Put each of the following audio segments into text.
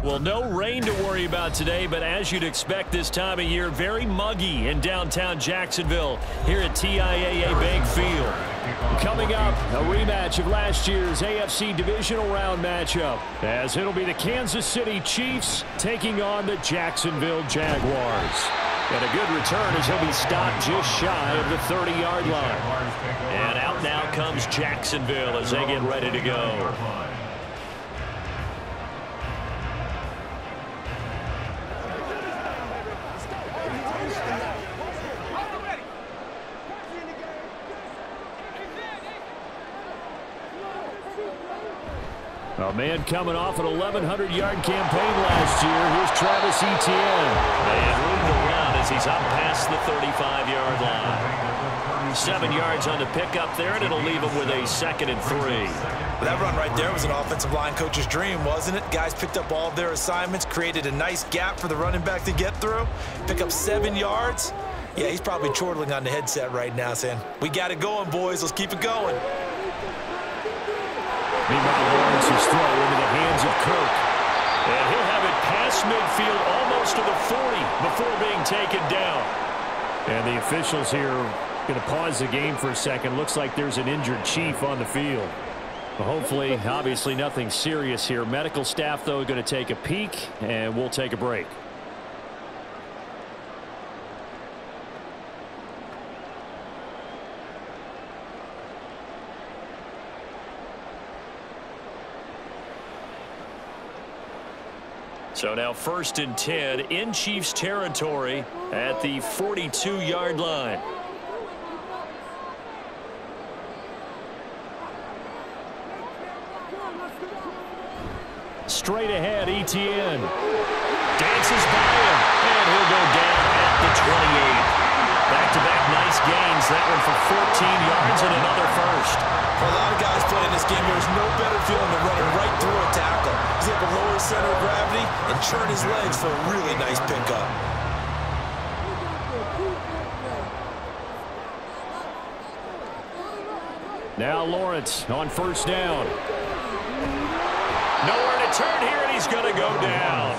Well, no rain to worry about today, but as you'd expect this time of year, very muggy in downtown Jacksonville here at TIAA Bank Field. Coming up, a rematch of last year's AFC Divisional Round matchup, as it'll be the Kansas City Chiefs taking on the Jacksonville Jaguars. And a good return as he'll be stopped just shy of the 30-yard line. And out now comes Jacksonville as they get ready to go. A man coming off an 1,100-yard campaign last year. Here's Travis Etienne. And room to run as he's up past the 35-yard line. 7 yards on the pickup there, and it'll leave him with a 2nd and 3. That run right there was an offensive line coach's dream, wasn't it? Guys picked up all of their assignments, created a nice gap for the running back to get through, pick up 7 yards. Yeah, he's probably chortling on the headset right now saying, we got it going, boys. Let's keep it going. Meanwhile, Lawrence's throw into the hands of Kirk. And he'll have it past midfield almost to the 40 before being taken down. And the officials here going to pause the game for a second. Looks like there's an injured Chief on the field. Well, hopefully, obviously nothing serious here. Medical staff, though, going to take a peek, and we'll take a break. So now 1st and 10 in Chiefs territory at the 42-yard line. Straight ahead, Etienne. Dances by him, and he'll go down at the 28. Back-to-back nice gains. That one for 14 yards and another first. For a lot of guys playing this game, there's no better feeling than running right through a tackle. He's able to lower his center of gravity and churn his legs for a really nice pickup. Now Lawrence on 1st down. Nowhere to turn here, and he's going to go down.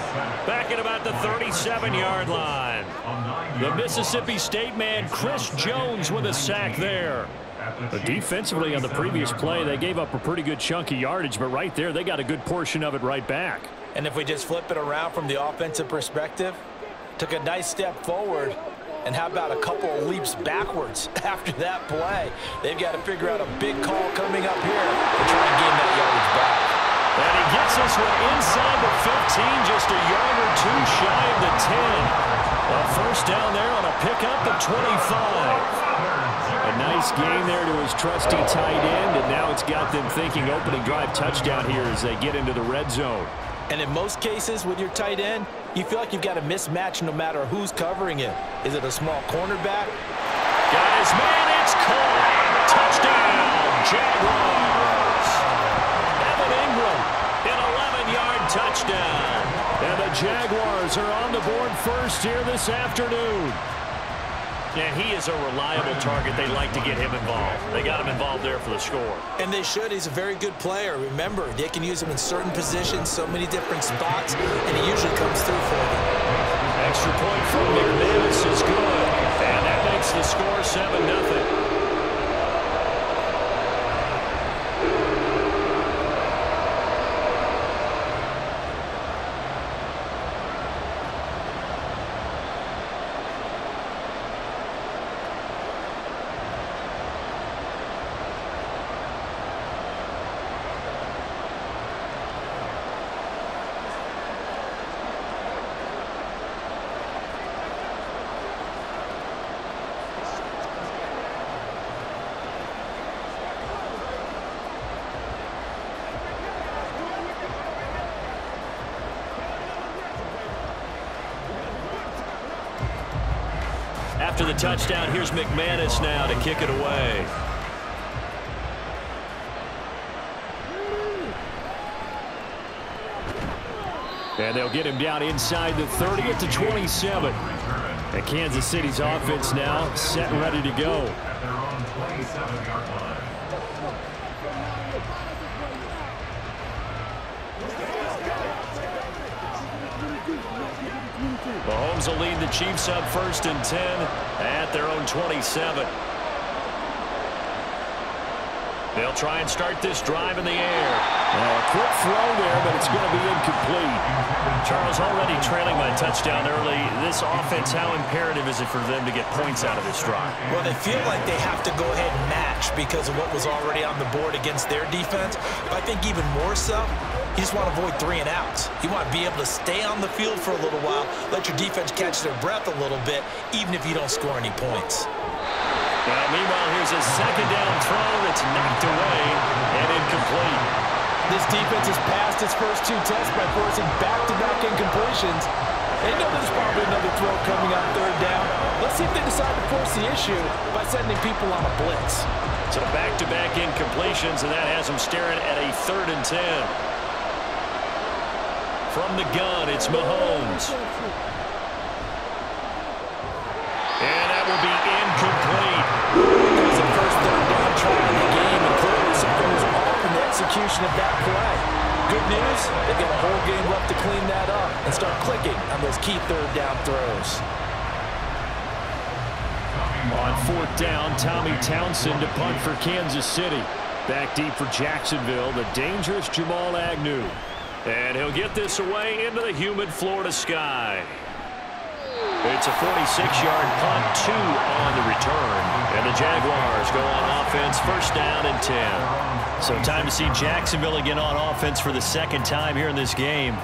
Back at about the 37-yard line. The Mississippi State man, Chris Jones, with a sack there. But defensively on the previous play, they gave up a pretty good chunk of yardage, but right there, they got a good portion of it right back. And if we just flip it around from the offensive perspective, took a nice step forward, and how about a couple of leaps backwards after that play? They've got to figure out a big call coming up here to try and gain that yardage back. And he gets this one inside the 15, just a yard or two shy of the 10. A 1st down there on a pickup at 25. A nice game there to his trusty tight end, and now it's got them thinking opening drive touchdown here as they get into the red zone. And in most cases with your tight end, you feel like you've got a mismatch no matter who's covering him. Is it a small cornerback? Got his man, it's caught. Touchdown, Jaguars. Evan Ingram, an 11-yard touchdown. And the Jaguars are on the board first here this afternoon. And he is a reliable target. They like to get him involved. They got him involved there for the score. And they should. He's a very good player. Remember, they can use him in certain positions, so many different spots, and he usually comes through for them. Extra point from McManus is good. And that makes the score 7-0. After the touchdown, here's McManus now to kick it away. And they'll get him down inside the 30 at the 27. And Kansas City's offense now set and ready to go. Mahomes will lead the Chiefs up 1st and 10 at their own 27. They'll try and start this drive in the air. A quick throw there, but it's going to be incomplete. Charles, already trailing by a touchdown early. This offense, how imperative is it for them to get points out of this drive? Well, they feel like they have to go ahead and match because of what was already on the board against their defense. But I think even more so, you just want to avoid 3 and outs. You want to be able to stay on the field for a little while, let your defense catch their breath a little bit, even if you don't score any points. Well, meanwhile, here's a 2nd down throw that's knocked away and incomplete. This defense has passed its first 2 tests by forcing back-to-back incompletions. They know there's probably another throw coming on 3rd down. Let's see if they decide to force the issue by sending people on a blitz. So back-to-back incompletions, and that has them staring at a 3rd and 10. From the gun, it's Mahomes. And that will be incomplete. It was the first 3rd down try in the game, and clearly something was off in the execution of that play. Good news, they've got a whole game left to clean that up and start clicking on those key 3rd down throws. On 4th down, Tommy Townsend to punt for Kansas City. Back deep for Jacksonville, the dangerous Jamal Agnew. And he'll get this away into the humid Florida sky. It's a 46-yard punt, 2 on the return. And the Jaguars go on offense, 1st down and 10. So time to see Jacksonville again on offense for the 2nd time here in this game.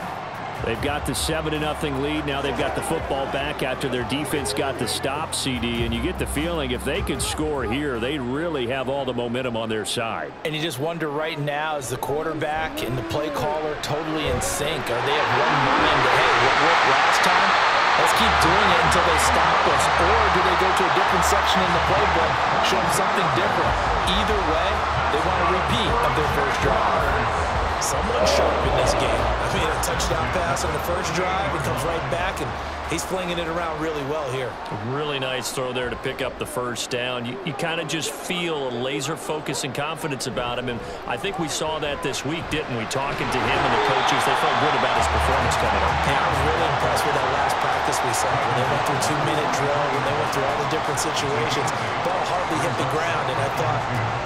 They've got the 7-0 lead. Now they've got the football back after their defense got the stop, CD. And you get the feeling if they could score here, they really have all the momentum on their side. And you just wonder right now, is the quarterback and the play caller totally in sync? Are they of one mind that, hey, what worked last time? Let's keep doing it until they stop us. Or do they go to a different section in the playbook, show them something different? Either way, they want a repeat of their first drive. Someone sharp in this game. I mean, a touchdown pass on the first drive. He comes right back, and he's flinging it around really well here. A really nice throw there to pick up the 1st down. You kind of just feel a laser focus and confidence about him, and I think we saw that this week, didn't we? Talking to him and the coaches, they felt good about his performance coming up. Yeah, I was really impressed with that last practice we saw when they went through 2-minute drill, when they went through all the different situations. Ball hardly hit the ground, and I thought,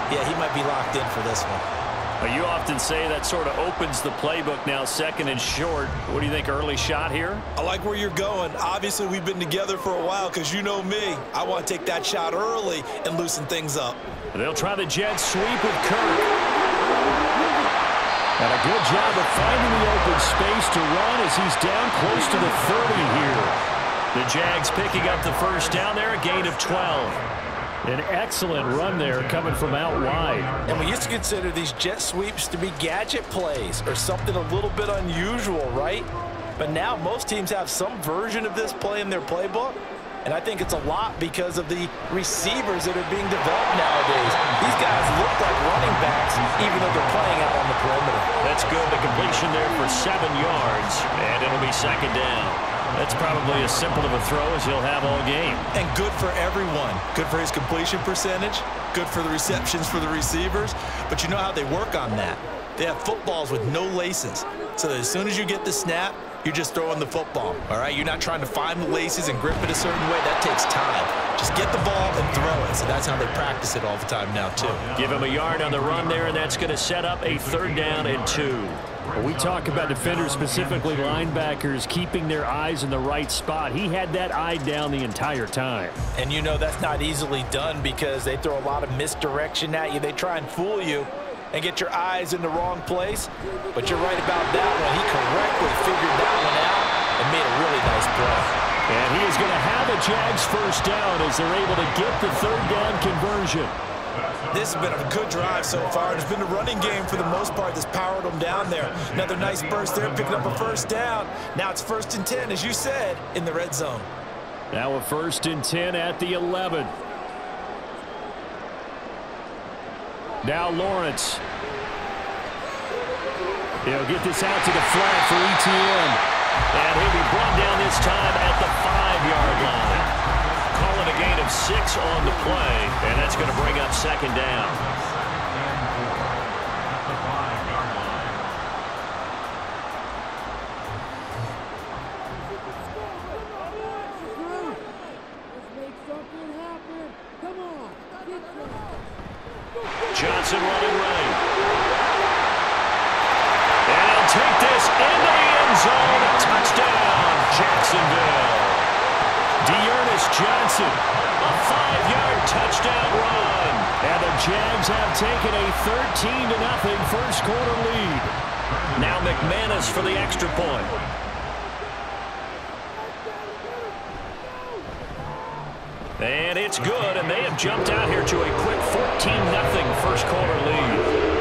yeah, he might be locked in for this one. You often say that sort of opens the playbook now, 2nd and short. What do you think, early shot here? I like where you're going. Obviously, we've been together for a while because you know me. I want to take that shot early and loosen things up. They'll try the jet sweep with Kirk. And a good job of finding the open space to run as he's down close to the 30 here. The Jags picking up the 1st down there, a gain of 12. An excellent run there coming from out wide. And we used to consider these jet sweeps to be gadget plays or something a little bit unusual, right? But now most teams have some version of this play in their playbook. And I think it's a lot because of the receivers that are being developed nowadays. These guys look like running backs even though they're playing out on the perimeter. That's good. The completion there for 7 yards. And it'll be 2nd down. That's probably as simple of a throw as he'll have all game. And good for everyone. Good for his completion percentage. Good for the receptions for the receivers. But you know how they work on that. They have footballs with no laces. So that as soon as you get the snap, you're just throwing the football. All right? You're not trying to find the laces and grip it a certain way. That takes time. Just get the ball and throw it. So that's how they practice it all the time now, too. Give him a yard on the run there, and that's going to set up a 3rd down and 2. When we talk about defenders, specifically linebackers, keeping their eyes in the right spot. He had that eye down the entire time. And you know that's not easily done because they throw a lot of misdirection at you. They try and fool you and get your eyes in the wrong place. But you're right about that one. He correctly figured that one out and made a really nice play. And he is going to have a Jags 1st down as they're able to get the 3rd down conversion. This has been a good drive so far. It's been a running game for the most part that's powered them down there. Another nice burst there, picking up a 1st down. Now it's 1st and 10, as you said, in the red zone. Now a 1st and 10 at the 11. Now Lawrence. He'll get this out to the flat for ETN. And he'll be brought down this time at the 5-yard line. Calling a gain of 6 on the play, and that's going to bring up 2nd down. Johnson running right. And he'll take this into the end zone. Touchdown, Jacksonville. Dearness Johnson, a 5-yard touchdown run. And the Jags have taken a 13-0 first quarter lead. Now McManus for the extra point. And it's good, and they have jumped out here to a quick 14-0 first quarter lead.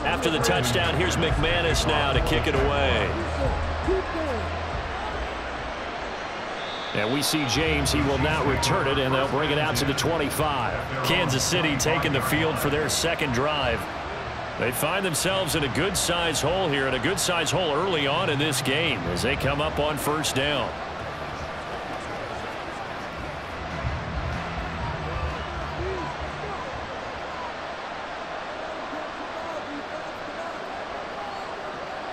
After the touchdown, here's McManus now to kick it away. And we see James. He will not return it, and they'll bring it out to the 25. Kansas City taking the field for their second drive. They find themselves in a good-sized hole here, and a good-sized hole early on in this game as they come up on first down.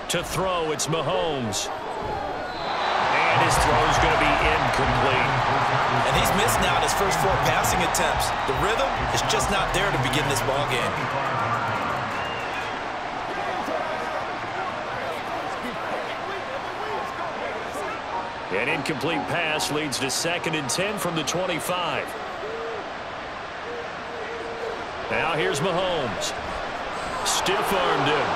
To throw, it's Mahomes. And his throw is going to be incomplete. And he's missed now on his first 4 passing attempts. The rhythm is just not there to begin this ball game. An incomplete pass leads to 2nd and 10 from the 25. Now here's Mahomes. Stiff-armed him.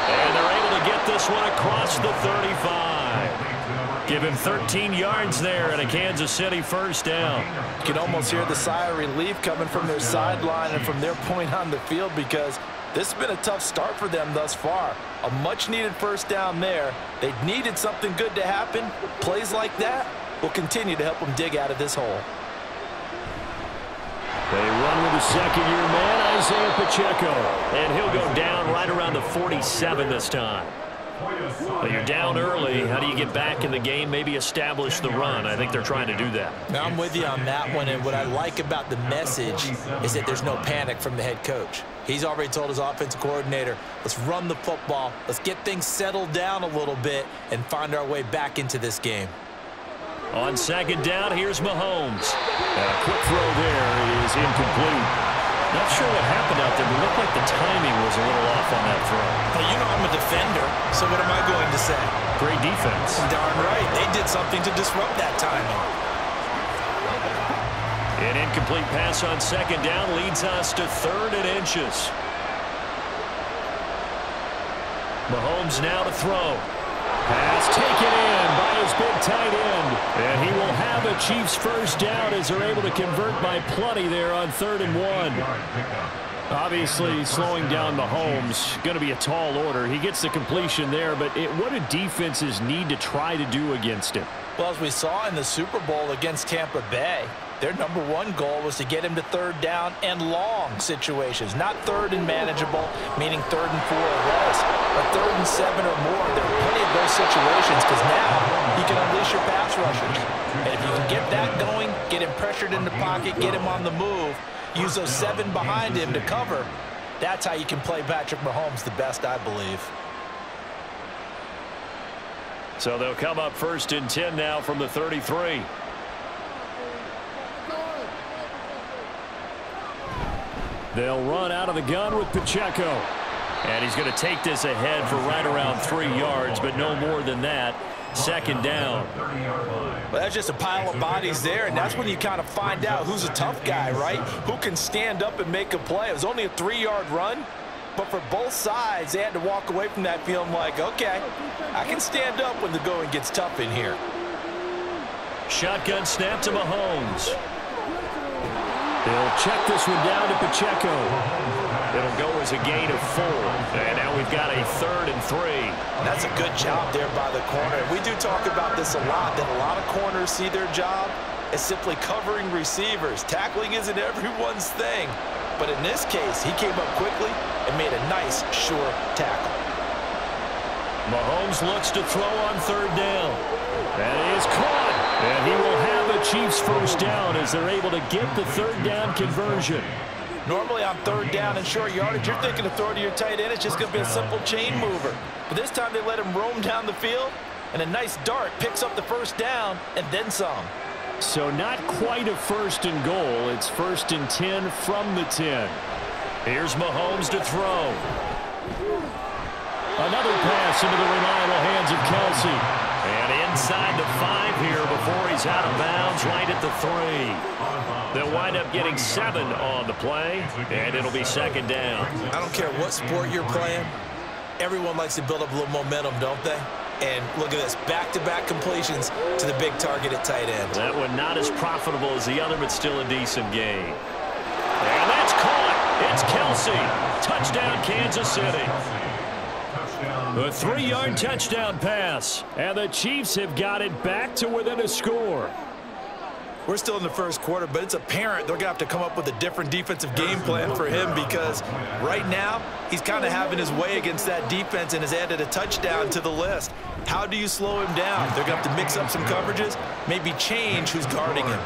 And they're able to get this one across the 35. Give him 13 yards there and a Kansas City first down. You can almost hear the sigh of relief coming from their sideline and from their point on the field, because this has been a tough start for them thus far. A much-needed first down there. They needed something good to happen. Plays like that will continue to help them dig out of this hole. They run with the second-year man, Isaiah Pacheco. And he'll go down right around the 47 this time. But you're down early. How do you get back in the game, maybe establish the run? I think they're trying to do that. Now, I'm with you on that one, and what I like about the message is that there's no panic from the head coach. He's already told his offensive coordinator, let's run the football, let's get things settled down a little bit and find our way back into this game. On second down, here's Mahomes. And a quick throw there is incomplete. Not sure what happened out there, but it looked like the timing was a little off on that throw. Well, you know I'm a defender, so what am I going to say? Great defense. Darn right. They did something to disrupt that timing. An incomplete pass on second down leads us to 3rd and inches. Mahomes now to throw. Pass taken in by his big tight end. And he will have a Chiefs first down as they're able to convert by plenty there on 3rd and 1. Obviously, slowing down Mahomes, going to be a tall order. He gets the completion there, but what do defenses need to try to do against him? Well, as we saw in the Super Bowl against Tampa Bay, their #1 goal was to get him to 3rd down and long situations, not 3rd and manageable, meaning 3rd and 4 or less, but 3rd and 7 or more. There are plenty of those situations because now you can unleash your pass rushers. And if you can get that going, get him pressured in the pocket, get him on the move, use those 7 behind him to cover, that's how you can play Patrick Mahomes the best, I believe. So they'll come up 1st and 10 now from the 33. They'll run out of the gun with Pacheco. And he's going to take this ahead for right around 3 yards, but no more than that. 2nd down. Well, that's just a pile of bodies there, and that's when you kind of find out who's a tough guy, right? Who can stand up and make a play. It was only a 3-yard run, but for both sides, they had to walk away from that feeling like, okay, I can stand up when the going gets tough in here. Shotgun snap to Mahomes. They'll check this one down to Pacheco. It'll go as a gain of 4. And now we've got a 3rd and 3. That's a good job there by the corner. We do talk about this a lot, that a lot of corners see their job as simply covering receivers. Tackling isn't everyone's thing. But in this case, he came up quickly and made a nice, sure tackle. Mahomes looks to throw on 3rd down. That is caught. And he will have a Chiefs first down as they're able to get the 3rd down conversion. Normally on 3rd down and short yardage, you're thinking of throwing to your tight end. It's just going to be a simple chain mover. But this time they let him roam down the field, and a nice dart picks up the first down and then some. So not quite a 1st and goal. It's 1st and 10 from the 10. Here's Mahomes to throw. Another pass into the reliable hands of Kelsey. And inside the 5 here before he's out of bounds, right at the 3. They'll wind up getting 7 on the play, and it'll be 2nd down. I don't care what sport you're playing. Everyone likes to build up a little momentum, don't they? And look at this, back-to-back completions to the big target at tight end. That one not as profitable as the other, but still a decent gain. And that's caught. It's Kelsey. Touchdown, Kansas City. A 3-yard touchdown pass, and the Chiefs have got it back to within a score. We're still in the first quarter, but it's apparent they're going to have to come up with a different defensive game plan for him because right now he's kind of having his way against that defense and has added a touchdown to the list. How do you slow him down? They're going to have to mix up some coverages, maybe change who's guarding him.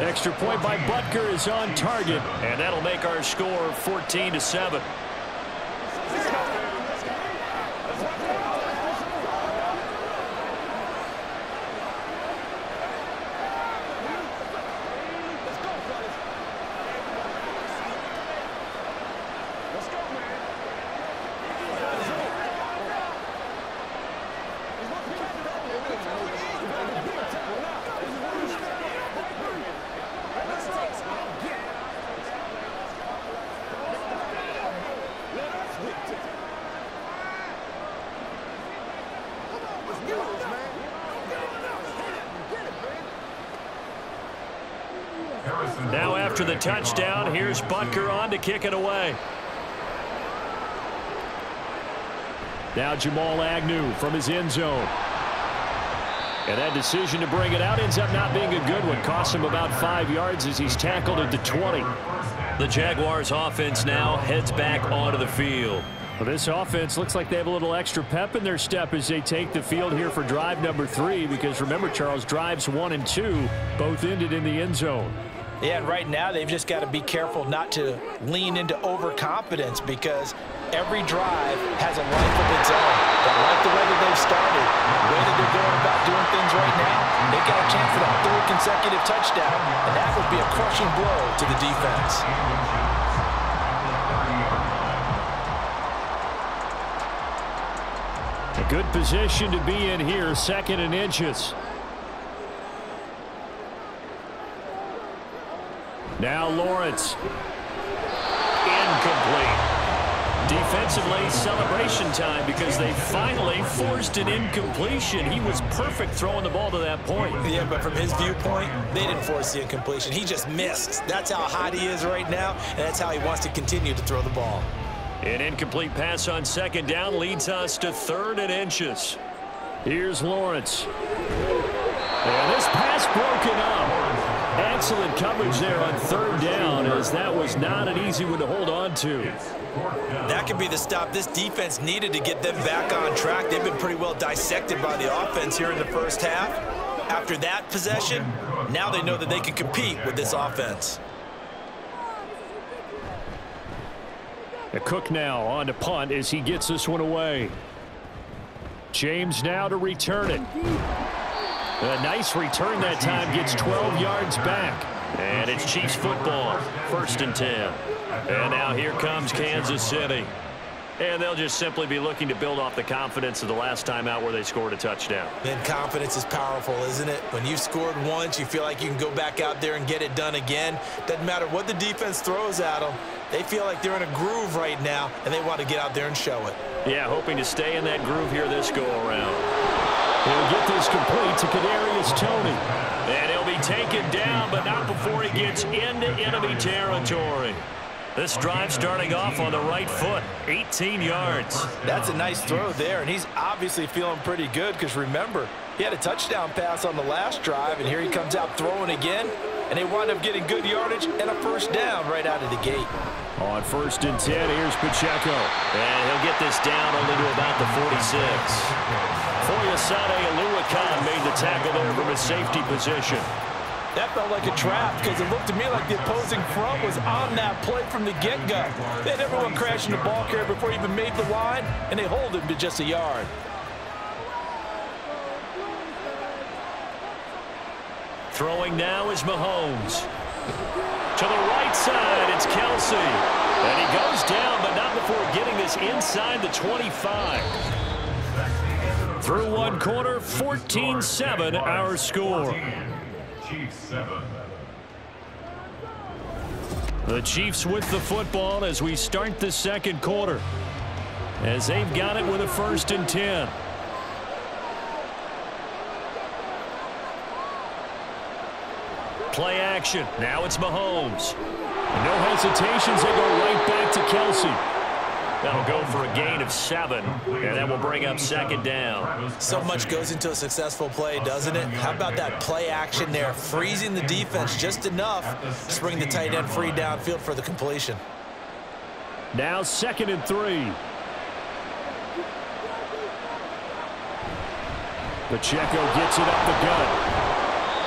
Extra point by Butker is on target, and that'll make our score 14-7. Now after the touchdown, here's Butker on to kick it away. Now Jamal Agnew from his end zone. And that decision to bring it out ends up not being a good one. Costs him about 5 yards as he's tackled at the 20. The Jaguars offense now heads back onto the field. Well, this offense looks like they have a little extra pep in their step as they take the field here for drive number 3 because remember, Charles, drives 1 and 2 both ended in the end zone. Yeah, and right now they've just got to be careful not to lean into overconfidence because every drive has a life of its own. But like the way that they've started, the way that they're going about doing things right now, they've got a chance for that 3rd consecutive touchdown, and that would be a crushing blow to the defense. A good position to be in here, 2nd and inches. Now Lawrence. Incomplete. Defensively, celebration time because they finally forced an incompletion. He was perfect throwing the ball to that point. Yeah, but from his viewpoint, they didn't force the incompletion. He just missed. That's how hot he is right now, and that's how he wants to continue to throw the ball. An incomplete pass on 2nd down leads us to 3rd and inches. Here's Lawrence. And this pass broken up. Excellent coverage there on 3rd down as that was not an easy one to hold on to. That could be the stop this defense needed to get them back on track. They've been pretty well dissected by the offense here in the first half. After that possession, now they know that they can compete with this offense. Cook now on to punt as he gets this one away. James now to return it. A nice return that time, gets 12 yards back. And it's Chiefs football, 1st and 10. And now here comes Kansas City. And they'll just simply be looking to build off the confidence of the last time out where they scored a touchdown. Then confidence is powerful, isn't it? When you've scored once, you feel like you can go back out there and get it done again. Doesn't matter what the defense throws at them. They feel like they're in a groove right now, and they want to get out there and show it. Yeah, hoping to stay in that groove here this go-around. He'll get this complete to Kadarius Toney. And he'll be taken down, but not before he gets into enemy territory. This drive starting off on the right foot, 18 yards. That's a nice throw there, and he's obviously feeling pretty good because, remember, he had a touchdown pass on the last drive, and here he comes out throwing again, and they wind up getting good yardage and a first down right out of the gate. On 1st and 10, here's Pacheco. And he'll get this down only to about the 46. Foyesade Aluakan made the tackle there from a safety position. That felt like a trap because it looked to me like the opposing front was on that play from the get-go. They had everyone crashing the ball carrier before he even made the line, and they hold him to just a yard. Throwing now is Mahomes. To the right side, it's Kelsey. And he goes down, but not before getting this inside the 25. Through one quarter, 14-7 our score. The Chiefs with the football as we start the second quarter, as they've got it with a 1st and 10. Play action. Now it's Mahomes. No hesitations. They go right back to Kelsey. That'll go for a gain of 7, and that will bring up 2nd down. So much goes into a successful play, doesn't it? How about that play action there, freezing the defense just enough to bring the tight end free downfield for the completion. Now 2nd and 3. Pacheco gets it up the gut.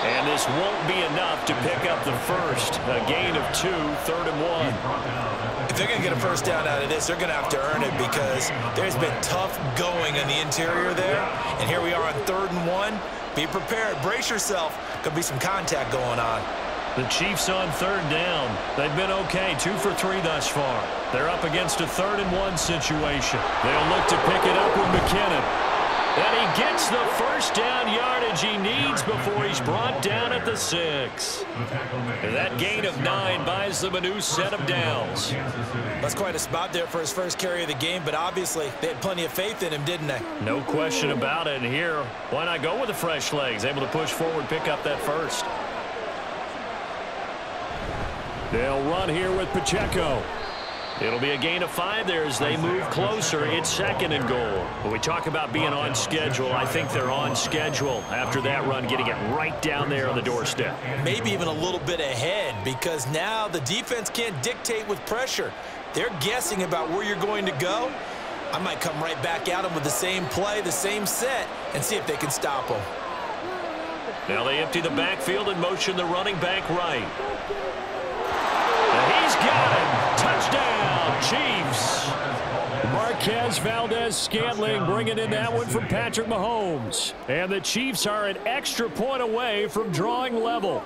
And this won't be enough to pick up the first. A gain of 2, 3rd and 1. If they're going to get a first down out of this, they're going to have to earn it because there's been tough going in the interior there. And here we are on 3rd and 1. Be prepared. Brace yourself. Could be some contact going on. The Chiefs on 3rd down. They've been okay, 2 for 3 thus far. They're up against a 3rd and 1 situation. They'll look to pick it up with McKinnon. And he gets the first down yardage he needs before he's brought down at the 6. And that gain of 9 buys them a new set of downs. That's quite a spot there for his first carry of the game, but obviously they had plenty of faith in him, didn't they? No question about it. And here, why not go with the fresh legs? Able to push forward, pick up that first. They'll run here with Pacheco. It'll be a gain of 5 there as they move closer. It's 2nd and goal. When we talk about being on schedule, I think they're on schedule after that run, getting it right down there on the doorstep. Maybe even a little bit ahead because now the defense can't dictate with pressure. They're guessing about where you're going to go. I might come right back at them with the same play, the same set, and see if they can stop them. Now they empty the backfield and motion the running back right. And he's got it. Touchdown, Chiefs. Marquez Valdez-Scantling bringing in that one from Patrick Mahomes. And the Chiefs are an extra point away from drawing level.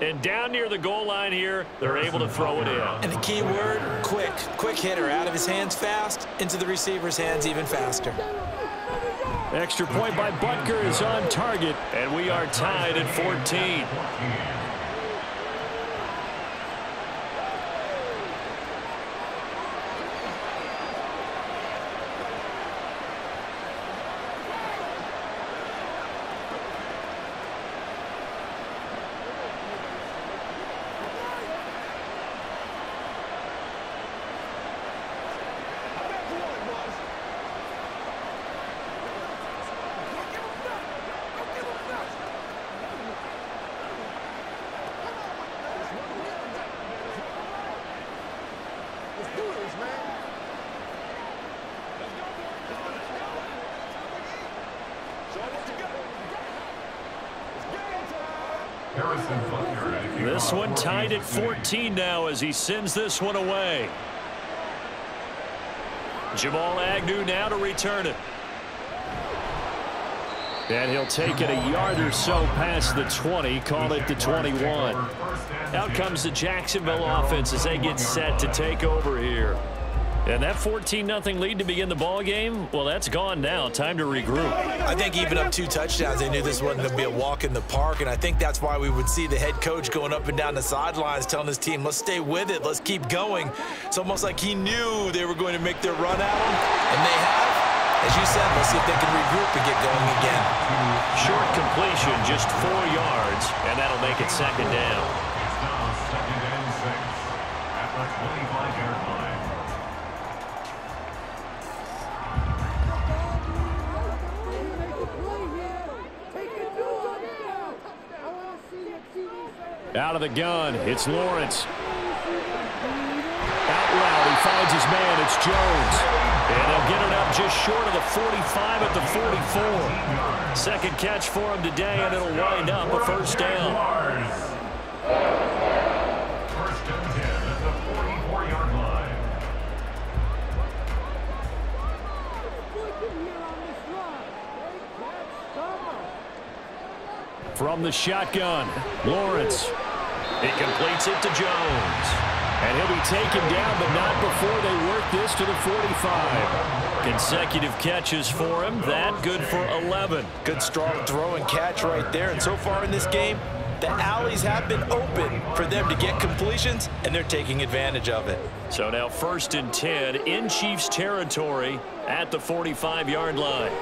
And down near the goal line here, they're able to throw it in. And the key word, quick. Quick hitter. Out of his hands fast, into the receiver's hands even faster. Extra point by Butker is on target, and we are tied at 14. This one tied at 14 now as he sends this one away. Jamal Agnew now to return it. And he'll take it a yard or so past the 20, call it the 21. Out comes the Jacksonville offense as they get set to take over here. And that 14-0 lead to begin the ball game, well, that's gone now. Time to regroup. I think even up 2 touchdowns, they knew this wasn't going to be a walk in the park, and I think that's why we would see the head coach going up and down the sidelines telling his team, let's stay with it, let's keep going. It's almost like he knew they were going to make their run at him, and they have. As you said, let's see if they can regroup and get going again. Short completion, just 4 yards, and that'll make it 2nd down. Out of the gun, it's Lawrence. Out loud, he finds his man, it's Jones. And they'll get it up just short of the 45 at the 44. Second catch for him today, and it'll wind up a first down. First and 10 at the 44-yard line. From the shotgun, Lawrence. He completes it to Jones. And he'll be taken down, but not before they work this to the 45. Consecutive catches for him. That good for 11. Good strong throw and catch right there. And so far in this game, the alleys have been open for them to get completions, and they're taking advantage of it. So now first and 10 in Chiefs territory at the 45-yard line.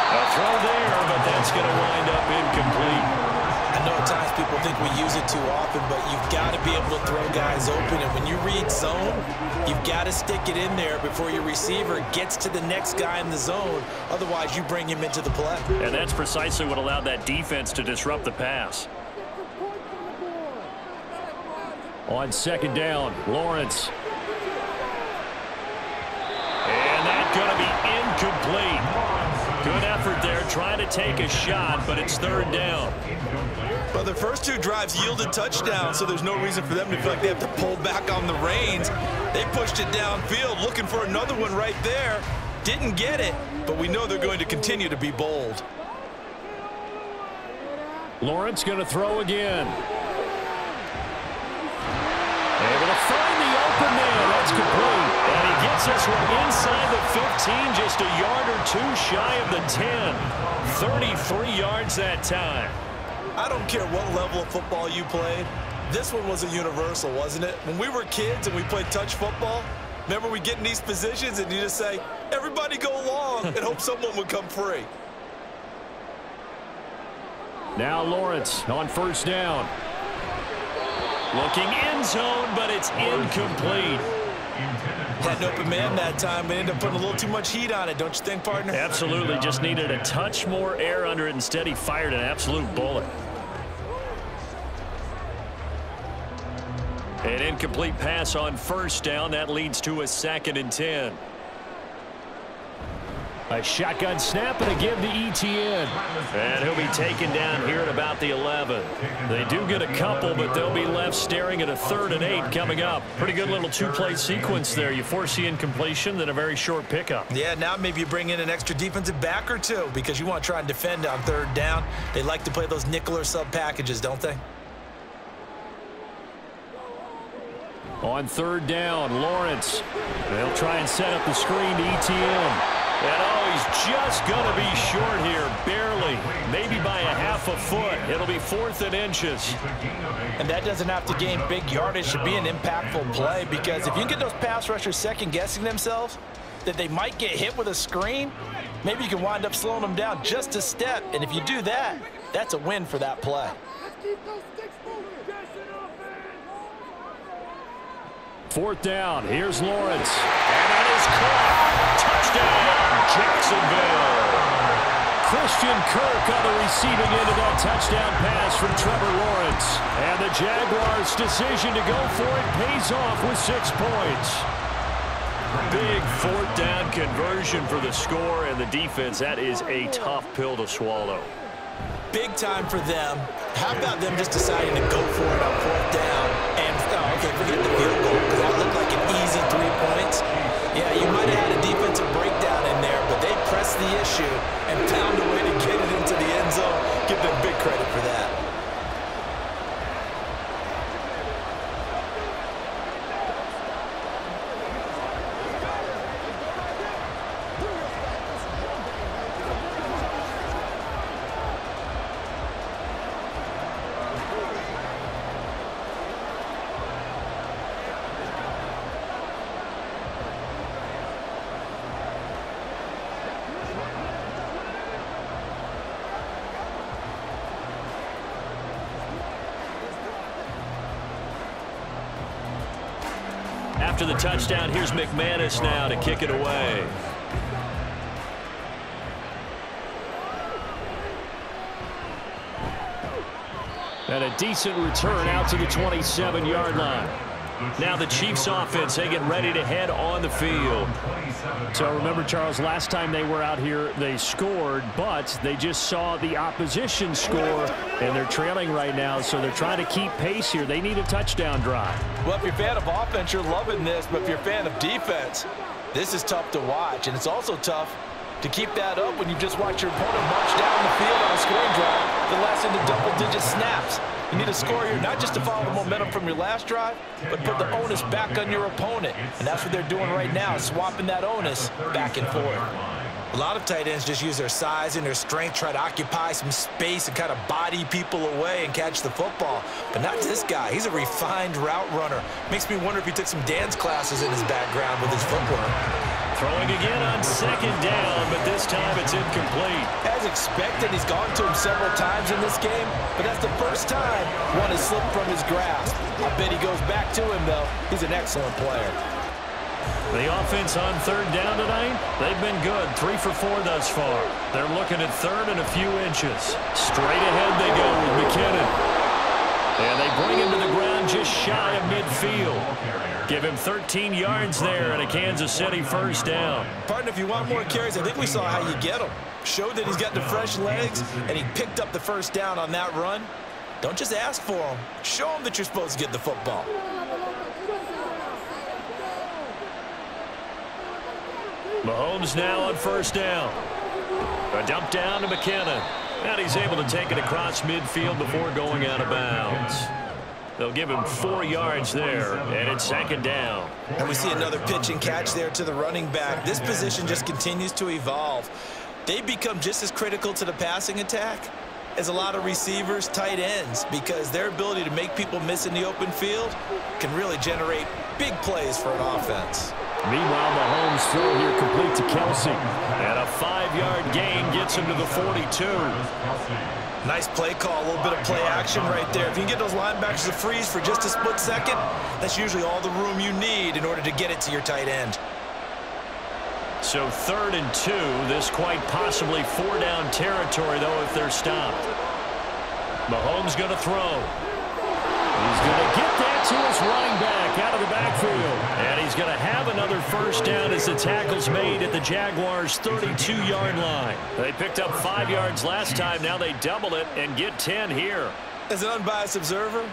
A throw there, but that's going to wind up incomplete. I know at times people think we use it too often, but you've got to be able to throw guys open. And when you read zone, you've got to stick it in there before your receiver gets to the next guy in the zone. Otherwise, you bring him into the play. And that's precisely what allowed that defense to disrupt the pass. On second down, Lawrence. And that's going to be incomplete. Good effort there, trying to take a shot, but it's third down. Well, the first two drives yielded touchdowns, so there's no reason for them to feel like they have to pull back on the reins. They pushed it downfield, looking for another one right there. Didn't get it, but we know they're going to continue to be bold. Lawrence going to throw again. Able to find the open man. That's complete. And he gets this one inside the 15, just a yard or two shy of the 10. 33 yards that time. I don't care what level of football you played. This one was a universal, wasn't it? When we were kids and we played touch football, remember we get in these positions and you just say, everybody go long, and hope someone would come free. Now Lawrence on first down. Looking end zone, but it's incomplete. Had an open man that time, but ended up putting a little too much heat on it, don't you think, partner? Absolutely. Just needed a touch more air under it. Instead, he fired an absolute bullet. An incomplete pass on first down. That leads to a second and 10. A shotgun snap and a give to ETN. And he'll be taken down here at about the 11. They do get a couple, but they'll be left staring at a 3rd and 8 coming up. Pretty good little two-play sequence there. You force the incompletion, then a very short pickup. Yeah, now maybe you bring in an extra defensive back or two because you want to try and defend on 3rd down. They like to play those nickel or sub packages, don't they? On 3rd down, Lawrence. They'll try and set up the screen to ETN. And oh, he's just going to be short here, barely, maybe by a half a foot. It'll be 4th and inches. And that doesn't have to gain big yardage to be an impactful play, because if you can get those pass rushers second-guessing themselves, that they might get hit with a screen, maybe you can wind up slowing them down just a step. And if you do that, that's a win for that play. 4th down, here's Lawrence. And that is caught. Touchdown, Jacksonville. Christian Kirk on the receiving end of that touchdown pass from Trevor Lawrence. And the Jaguars' decision to go for it pays off with 6 points. Big 4th down conversion for the score, and the defense, that is a tough pill to swallow. Big time for them. How about them just deciding to go for it on 4th down? And, okay, forget the field goal, because that looked like an easy 3 points. Yeah, you might have had a defensive breakdown in there, but they pressed the issue and found a way to get it into the end zone. Give them big credit for that. After the touchdown, here's McManus now to kick it away. And a decent return out to the 27-yard line. Now the Chiefs offense, they get ready to head on the field. So remember, Charles, last time they were out here, they scored, but they just saw the opposition score, and they're trailing right now, so they're trying to keep pace here. They need a touchdown drive. Well, if you're a fan of offense, you're loving this, but if you're a fan of defense, this is tough to watch, and it's also tough to keep that up when you just watch your opponent march down the field on a scoring drive that lasts into double-digit snaps. You need a score here, not just to follow the momentum from your last drive, but put the onus back on your opponent. And that's what they're doing right now, swapping that onus back and forth. A lot of tight ends just use their size and their strength, try to occupy some space and kind of body people away and catch the football. But not this guy. He's a refined route runner. Makes me wonder if he took some dance classes in his background with his footwork. Throwing again on second down, but this time it's incomplete. As expected, he's gone to him several times in this game, but that's the first time one has slipped from his grasp. I bet he goes back to him, though. He's an excellent player. The offense on third down tonight, they've been good. 3 for 4 thus far. They're looking at third and a few inches. Straight ahead they go with McKinnon. And they bring him to the ground just shy of midfield. Give him 13 yards there and a Kansas City first down. Partner, if you want more carries, I think we saw how you get them. Showed that he's got the fresh legs, and he picked up the first down on that run. Don't just ask for him. Show him that you're supposed to get the football. Mahomes now on first down. A dump down to McKinnon. And he's able to take it across midfield before going out of bounds. They'll give him 4 yards there, and it's second down. And we see another pitch and catch there to the running back. This position just continues to evolve. They become just as critical to the passing attack as a lot of receivers, tight ends, because their ability to make people miss in the open field can really generate big plays for an offense. Meanwhile, Mahomes throw here complete to Kelsey. And a 5-yard gain gets him to the 42. Nice play call, a little bit of play action right there. If you can get those linebackers to freeze for just a split second, that's usually all the room you need in order to get it to your tight end. So 3rd and 2. This quite possibly 4-down territory, though, if they're stopped. Mahomes going to throw. He's going to get that to his running back out of the backfield. And he's going to have another first down as the tackle's made at the Jaguars' 32-yard line. They picked up 5 yards last time. Now they double it and get 10 here. As an unbiased observer,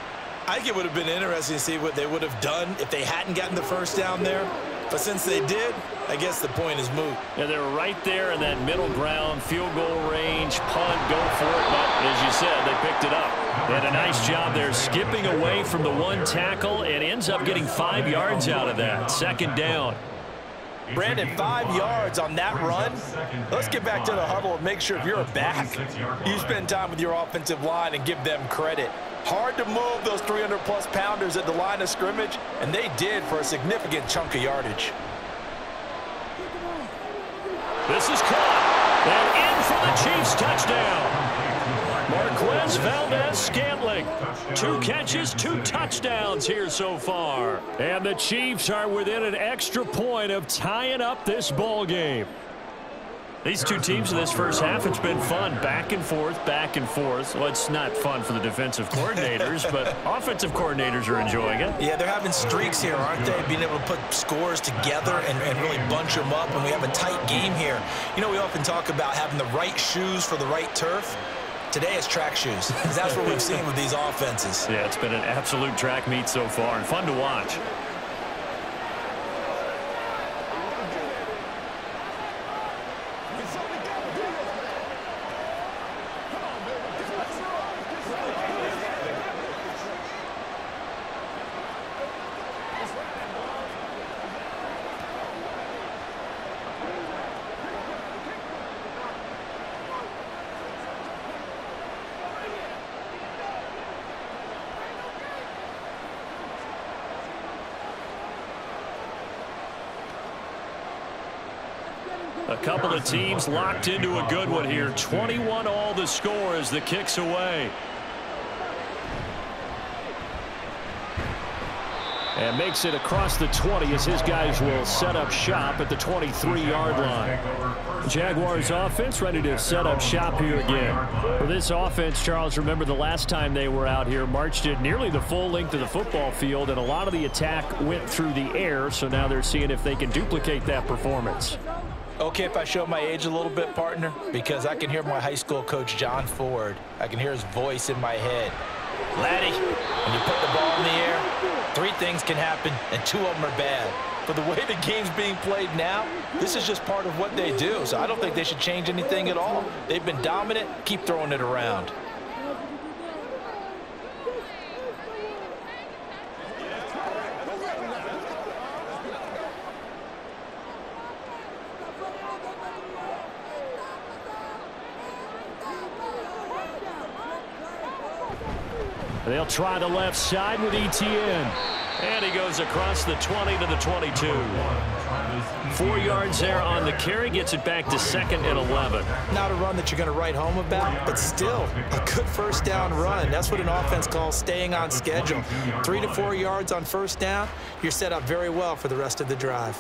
I think it would have been interesting to see what they would have done if they hadn't gotten the first down there. But since they did, I guess the point is moot. Yeah, they're right there in that middle ground, field goal range, punt, go for it. But as you said, they picked it up. And a nice job there skipping away from the one tackle and ends up getting 5 yards out of that. Second down. Brandon, 5 yards on that run. Let's get back to the huddle and make sure if you're a back, you spend time with your offensive line and give them credit. Hard to move those 300-plus pounders at the line of scrimmage, and they did for a significant chunk of yardage. This is caught. And in for the Chiefs touchdown. Marquez Valdez-Scantling. 2 catches, 2 touchdowns here so far. And the Chiefs are within an extra point of tying up this ball game. These two teams in this first half, it's been fun. Back and forth, back and forth. Well, it's not fun for the defensive coordinators, but offensive coordinators are enjoying it. Yeah, they're having streaks here, aren't they? Being able to put scores together and really bunch them up, and we have a tight game here. You know, we often talk about having the right shoes for the right turf. Today it's track shoes. That's what we've seen with these offenses. Yeah, it's been an absolute track meet so far and fun to watch. A couple of teams locked into a good one here. 21 all the score as the kick's away. And makes it across the 20 as his guys will set up shop at the 23-yard line. Jaguars offense ready to set up shop here again. For this offense, Charles, remember the last time they were out here, marched it nearly the full length of the football field, and a lot of the attack went through the air, so now they're seeing if they can duplicate that performance. Okay, if I show my age a little bit, partner, because I can hear my high school coach, John Ford. I can hear his voice in my head. Laddie, when you put the ball in the air, 3 things can happen, and 2 of them are bad. But the way the game's being played now, this is just part of what they do. So I don't think they should change anything at all. They've been dominant. Keep throwing it around. They'll try the left side with Etienne. And he goes across the 20 to the 22. 4 yards there on the carry, gets it back to 2nd and 11. Not a run that you're going to write home about, but still a good first down run. That's what an offense calls staying on schedule. 3 to 4 yards on first down, you're set up very well for the rest of the drive.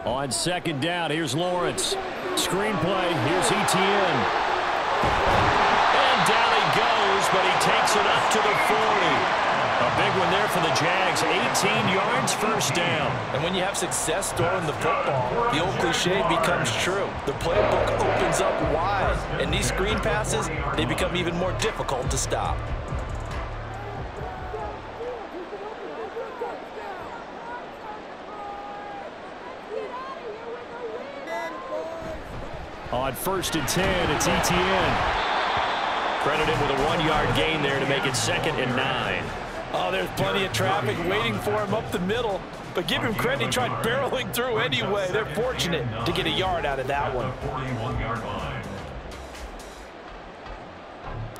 On 2nd down, here's Lawrence. Screen play, here's Etienne. And down he goes, but he takes it up to the 40. A big one there for the Jags, 18 yards, first down. And when you have success throwing the football, the old cliche becomes true. The playbook opens up wide, and these screen passes, they become even more difficult to stop. On 1st and 10, it's Etienne. Credit him with a 1-yard gain there to make it 2nd and 9. Oh, there's plenty of traffic waiting for him up the middle. But give him credit, he tried barreling through anyway. They're fortunate to get a yard out of that one.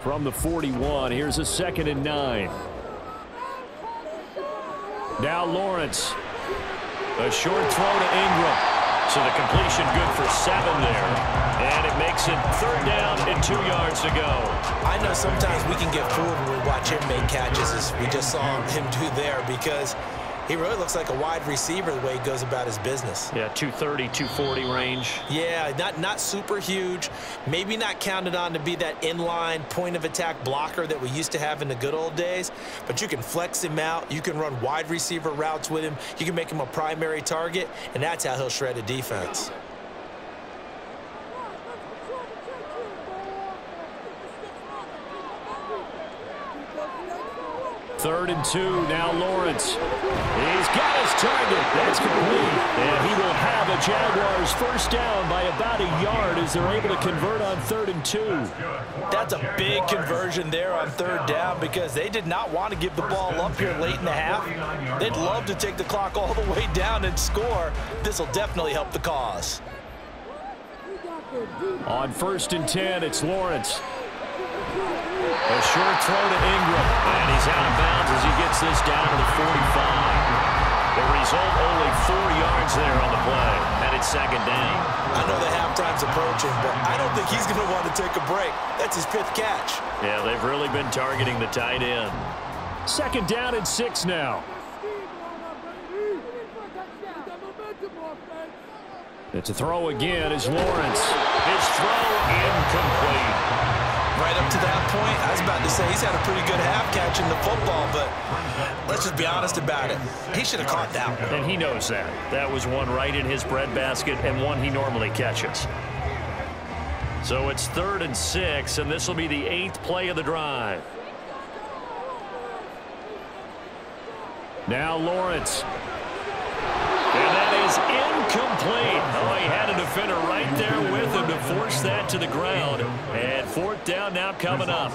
From the 41, here's a 2nd and 9. Now Lawrence. A short throw to Ingram. So the completion good for 7 there. And it makes it 3rd down and 2 yards to go. I know sometimes we can get fooled when we watch him make catches, as we just saw him do there, because he really looks like a wide receiver the way he goes about his business. Yeah, 230, 240 range. Yeah, not super huge. Maybe not counted on to be that inline point-of-attack blocker that we used to have in the good old days, but you can flex him out. You can run wide receiver routes with him. You can make him a primary target, and that's how he'll shred a defense. Third and 2, now Lawrence. He's got his target. That's complete. And he will have a Jaguars first down by about a yard as they're able to convert on 3rd and 2. That's a big conversion there on 3rd down because they did not want to give the ball up here late in the half. They'd love to take the clock all the way down and score. This will definitely help the cause. On 1st and 10, it's Lawrence. A short throw to Ingram, and he's out of bounds as he gets this down to the 45. The result, only 4 yards there on the play, and it's 2nd down. I know the halftime's approaching, but I don't think he's going to want to take a break. That's his 5th catch. Yeah, they've really been targeting the tight end. 2nd down and 6 now. It's a throw again as Lawrence. His throw incomplete. Right up to that point, I was about to say he's had a pretty good half catching the football, but let's just be honest about it. He should have caught that one. And he knows that. That was one right in his breadbasket and one he normally catches. So it's 3rd and 6, and this will be the 8th play of the drive. Now Lawrence. And that is incomplete. Oh, he had a defender right there with him to force that to the ground. And 4th down now coming up.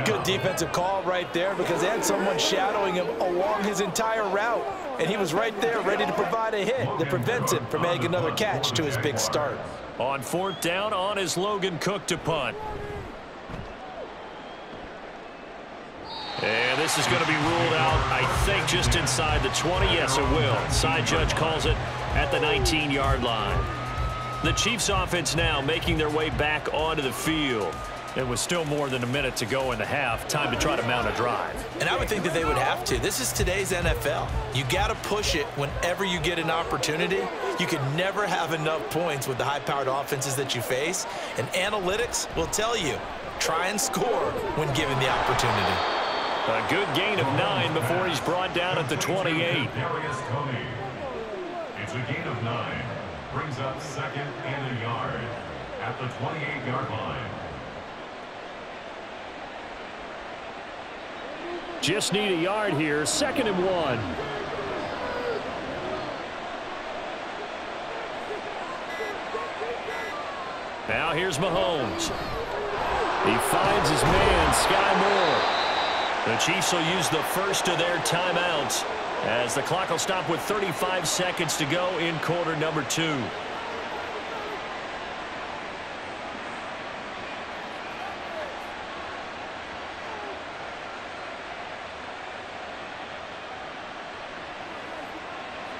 Good defensive call right there because they had someone shadowing him along his entire route. And he was right there ready to provide a hit that prevents him from making another catch to his big start. On 4th down, on is Logan Cook to punt. And this is going to be ruled out, I think, just inside the 20. Yes, it will. Side judge calls it at the 19-yard line. The Chiefs offense now making their way back onto the field. It was still more than a minute to go in the half. Time to try to mount a drive. And I would think that they would have to. This is today's NFL. You got to push it whenever you get an opportunity. You could never have enough points with the high-powered offenses that you face. And analytics will tell you, try and score when given the opportunity. A good gain of 9 before he's brought down at the 28. It's a gain of 9. Brings up 2nd and a yard at the 28-yard line. Just need a yard here. 2nd and 1. Now here's Mahomes. He finds his man, Sky Moore. The Chiefs will use the first of their timeouts as the clock will stop with 35 seconds to go in quarter number 2.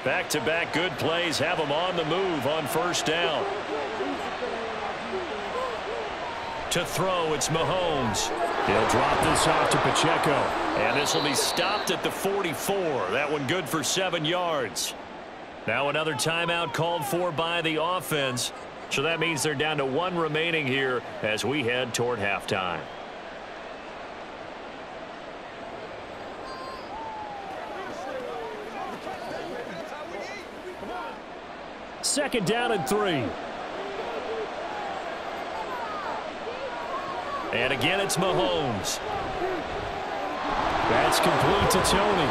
Back-to-back good plays have them on the move on first down. To throw, it's Mahomes. He'll drop this off to Pacheco. And this will be stopped at the 44. That one good for 7 yards. Now another timeout called for by the offense. So that means they're down to 1 remaining here as we head toward halftime. Second down and 3. And again, it's Mahomes. That's complete to Tony.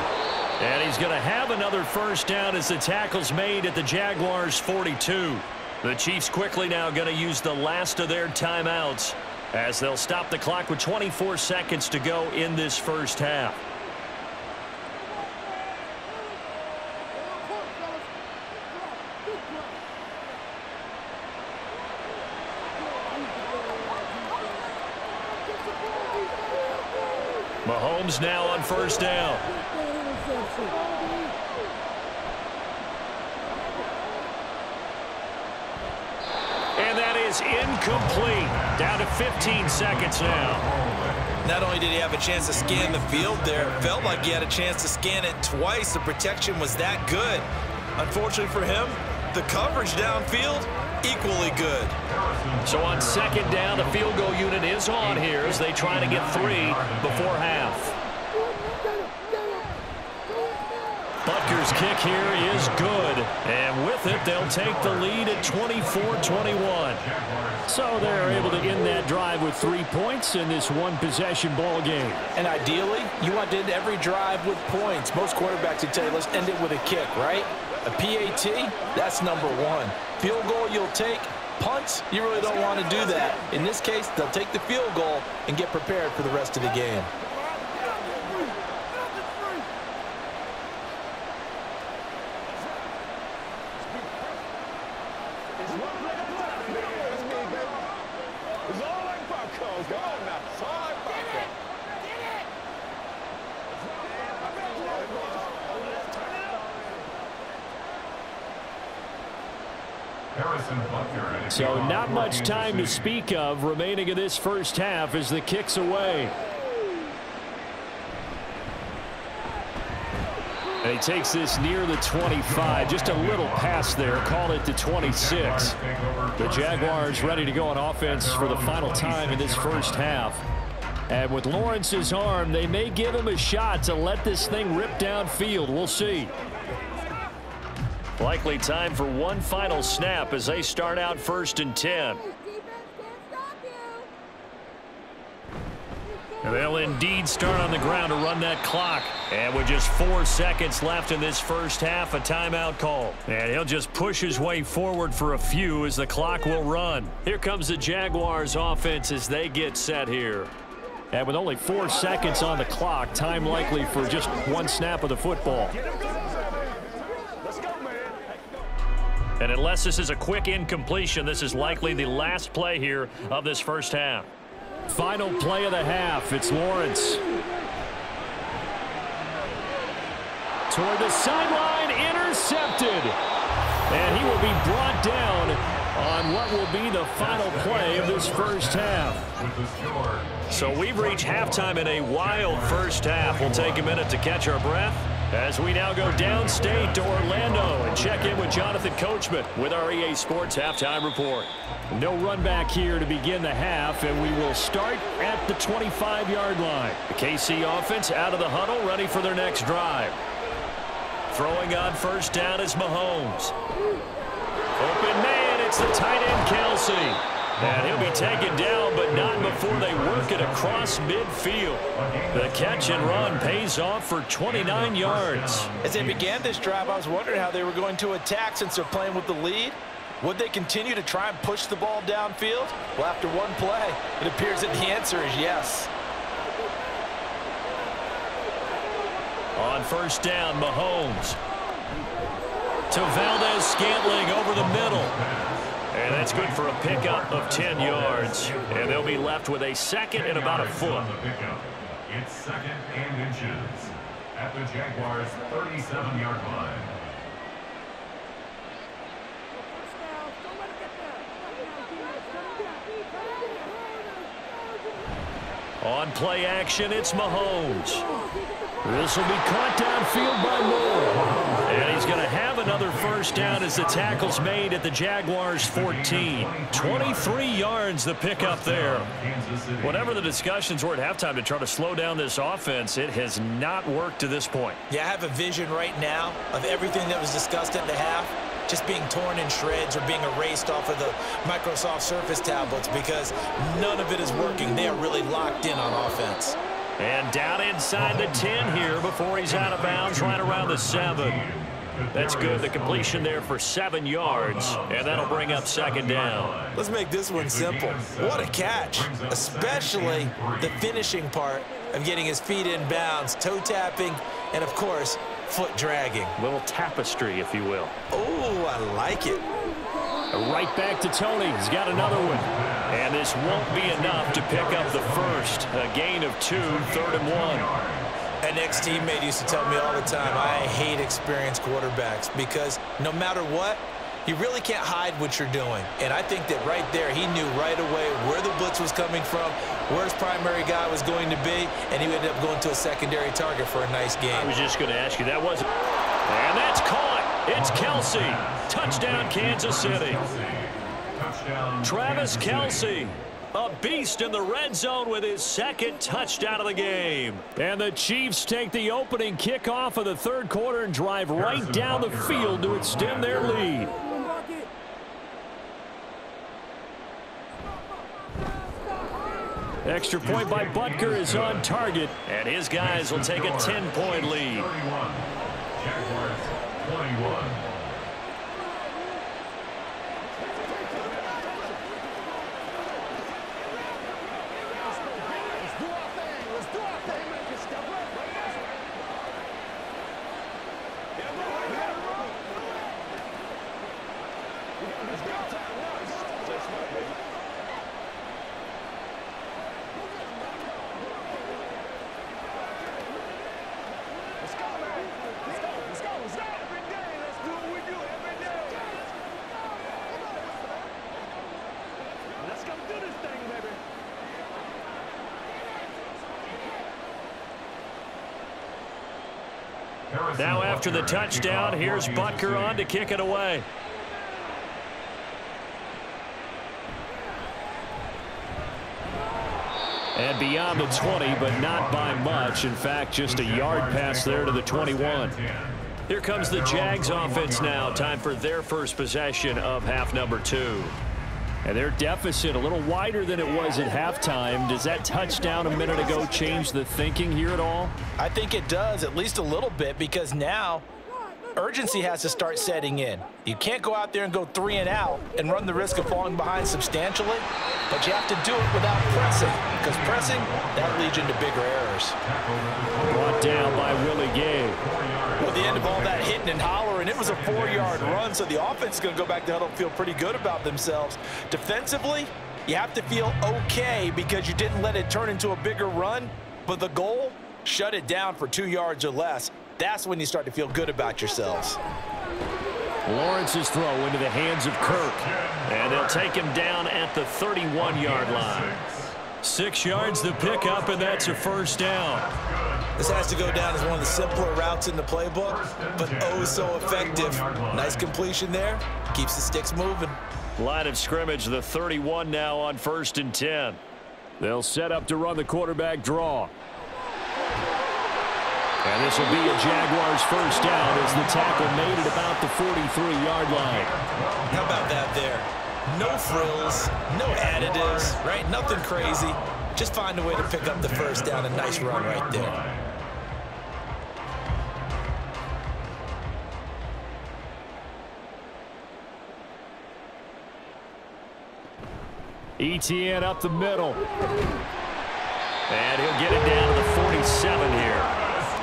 And he's going to have another first down as the tackle's made at the Jaguars' 42. The Chiefs quickly now going to use the last of their timeouts as they'll stop the clock with 24 seconds to go in this first half. Mahomes now on first down. And that is incomplete. Down to 15 seconds now. Not only did he have a chance to scan the field there, it felt like he had a chance to scan it twice. The protection was that good. Unfortunately for him, the coverage downfield, equally good. So on second down, the field goal unit is on here as they try to get 3 before half. Butker's kick here is good. And with it, they'll take the lead at 24-21. So they're able to end that drive with 3 points in this one-possession ball game. And ideally, you want to end every drive with points. Most quarterbacks would tell you, let's end it with a kick, right? A PAT, that's number 1. Field goal you'll take. Punts, you really don't want to do that. In this case, they'll take the field goal and get prepared for the rest of the game. So not much time to speak of remaining in this first half as the kick's away. And he takes this near the 25. Just a little pass there. Call it the 26. The Jaguars ready to go on offense for the final time in this first half. And with Lawrence's arm, they may give him a shot to let this thing rip downfield. We'll see. Likely time for one final snap as they start out 1st and 10. And they'll indeed start on the ground to run that clock. And with just 4 seconds left in this first half, a timeout call. And he'll just push his way forward for a few as the clock will run. Here comes the Jaguars offense as they get set here. And with only 4 seconds on the clock, time likely for just 1 snap of the football. And unless this is a quick incompletion, this is likely the last play here of this first half. Final play of the half. It's Lawrence. Toward the sideline, intercepted. And he will be brought down on on what will be the final play of this first half. So we've reached halftime in a wild first half. We'll take a minute to catch our breath as we now go downstate to Orlando and check in with Jonathan Coachman with our EA Sports Halftime Report. No run back here to begin the half, and we will start at the 25-yard line. The KC offense out of the huddle, ready for their next drive. Throwing on first down is Mahomes. Open man, it's the tight end Kelsey. And he'll be taken down, but not before they work it across midfield. The catch and run pays off for 29 yards. As they began this drive, I was wondering how they were going to attack since they're playing with the lead. Would they continue to try and push the ball downfield? Well, after one play, it appears that the answer is yes. On first down, Mahomes. To Valdez-Scantling over the middle. And that's good for a pickup of 10 yards. And they'll be left with a second and about a foot. It's second and inches at the Jaguars' 37-yard line. On play action, it's Mahomes. This will be caught downfield by Moore. And he's going to have another first down as the tackle's made at the Jaguars' 14. 23 yards the pickup there. Whatever the discussions were at halftime to try to slow down this offense, it has not worked to this point. Yeah, I have a vision right now of everything that was discussed at the half just being torn in shreds or being erased off of the Microsoft Surface tablets because none of it is working. They are really locked in on offense. And down inside the 10 here before he's out of bounds, right around the 7. That's good. The completion there for 7 yards, and that'll bring up second down. Let's make this one simple. What a catch, especially the finishing part of getting his feet in bounds, toe tapping, and, of course, foot dragging. A little tapestry, if you will. Oh, I like it. Right back to Tony. He's got another one. And this won't be enough to pick up the first. A gain of 2, 3rd and 1. An ex-teammate used to tell me all the time, I hate experienced quarterbacks because no matter what, you really can't hide what you're doing. And I think that right there, he knew right away where the blitz was coming from, where his primary guy was going to be, and he ended up going to a secondary target for a nice game. I was just going to ask you, that wasn't. And that's caught. It's Kelsey. Touchdown, Kansas City. Travis Kelsey, a beast in the red zone with his second touchdown of the game. And the Chiefs take the opening kickoff of the third quarter and drive right down the field to extend their lead. Extra point by Butker is on target, and his guys will take a 10-point lead. Jaguars 21. Now after the touchdown, here's Butker on to kick it away. And beyond the 20, but not by much. In fact, just a yard pass there to the 21. Here comes the Jags offense now. Time for their first possession of half number 2. And their deficit a little wider than it was at halftime. Does that touchdown a minute ago change the thinking here at all? I think it does, at least a little bit, because now urgency has to start setting in. You can't go out there and go 3 and out and run the risk of falling behind substantially, but you have to do it without pressing, because pressing, that leads into bigger errors. Brought down by Willie Gay. Well, the end of all that hitting and hollering, it was a 4-yard run, so the offense is going to go back to huddle and feel pretty good about themselves. Defensively, you have to feel okay because you didn't let it turn into a bigger run, but the goal, shut it down for 2 yards or less. That's when you start to feel good about yourselves. Lawrence's throw into the hands of Kirk. And they'll take him down at the 31-yard line. 6 yards the pickup, and that's a first down. This has to go down as one of the simpler routes in the playbook, but oh so effective. Nice completion there. Keeps the sticks moving. Line of scrimmage, the 31 now on 1st and 10. They'll set up to run the quarterback draw. And this will be a Jaguars first down as the tackle made it about the 43-yard line. How about that there? No frills, no additives, right? Nothing crazy. Just find a way to pick up the first down. A nice run right there. ETN up the middle. And he'll get it down to the 47 here.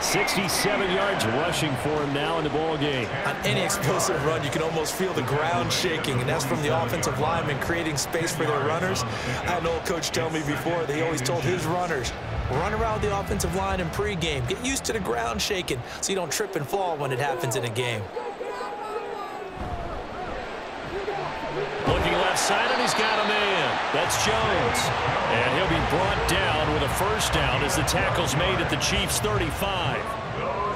67 yards rushing for him now in the ball game. On any explosive run, you can almost feel the ground shaking, and that's from the offensive linemen creating space for their runners. I had an old coach tell me before that he always told his runners, run around the offensive line in pregame. Get used to the ground shaking so you don't trip and fall when it happens in a game. Looking left side, and he's got a man. That's Jones. And he'll be brought down with a first down as the tackle's made at the Chiefs' 35.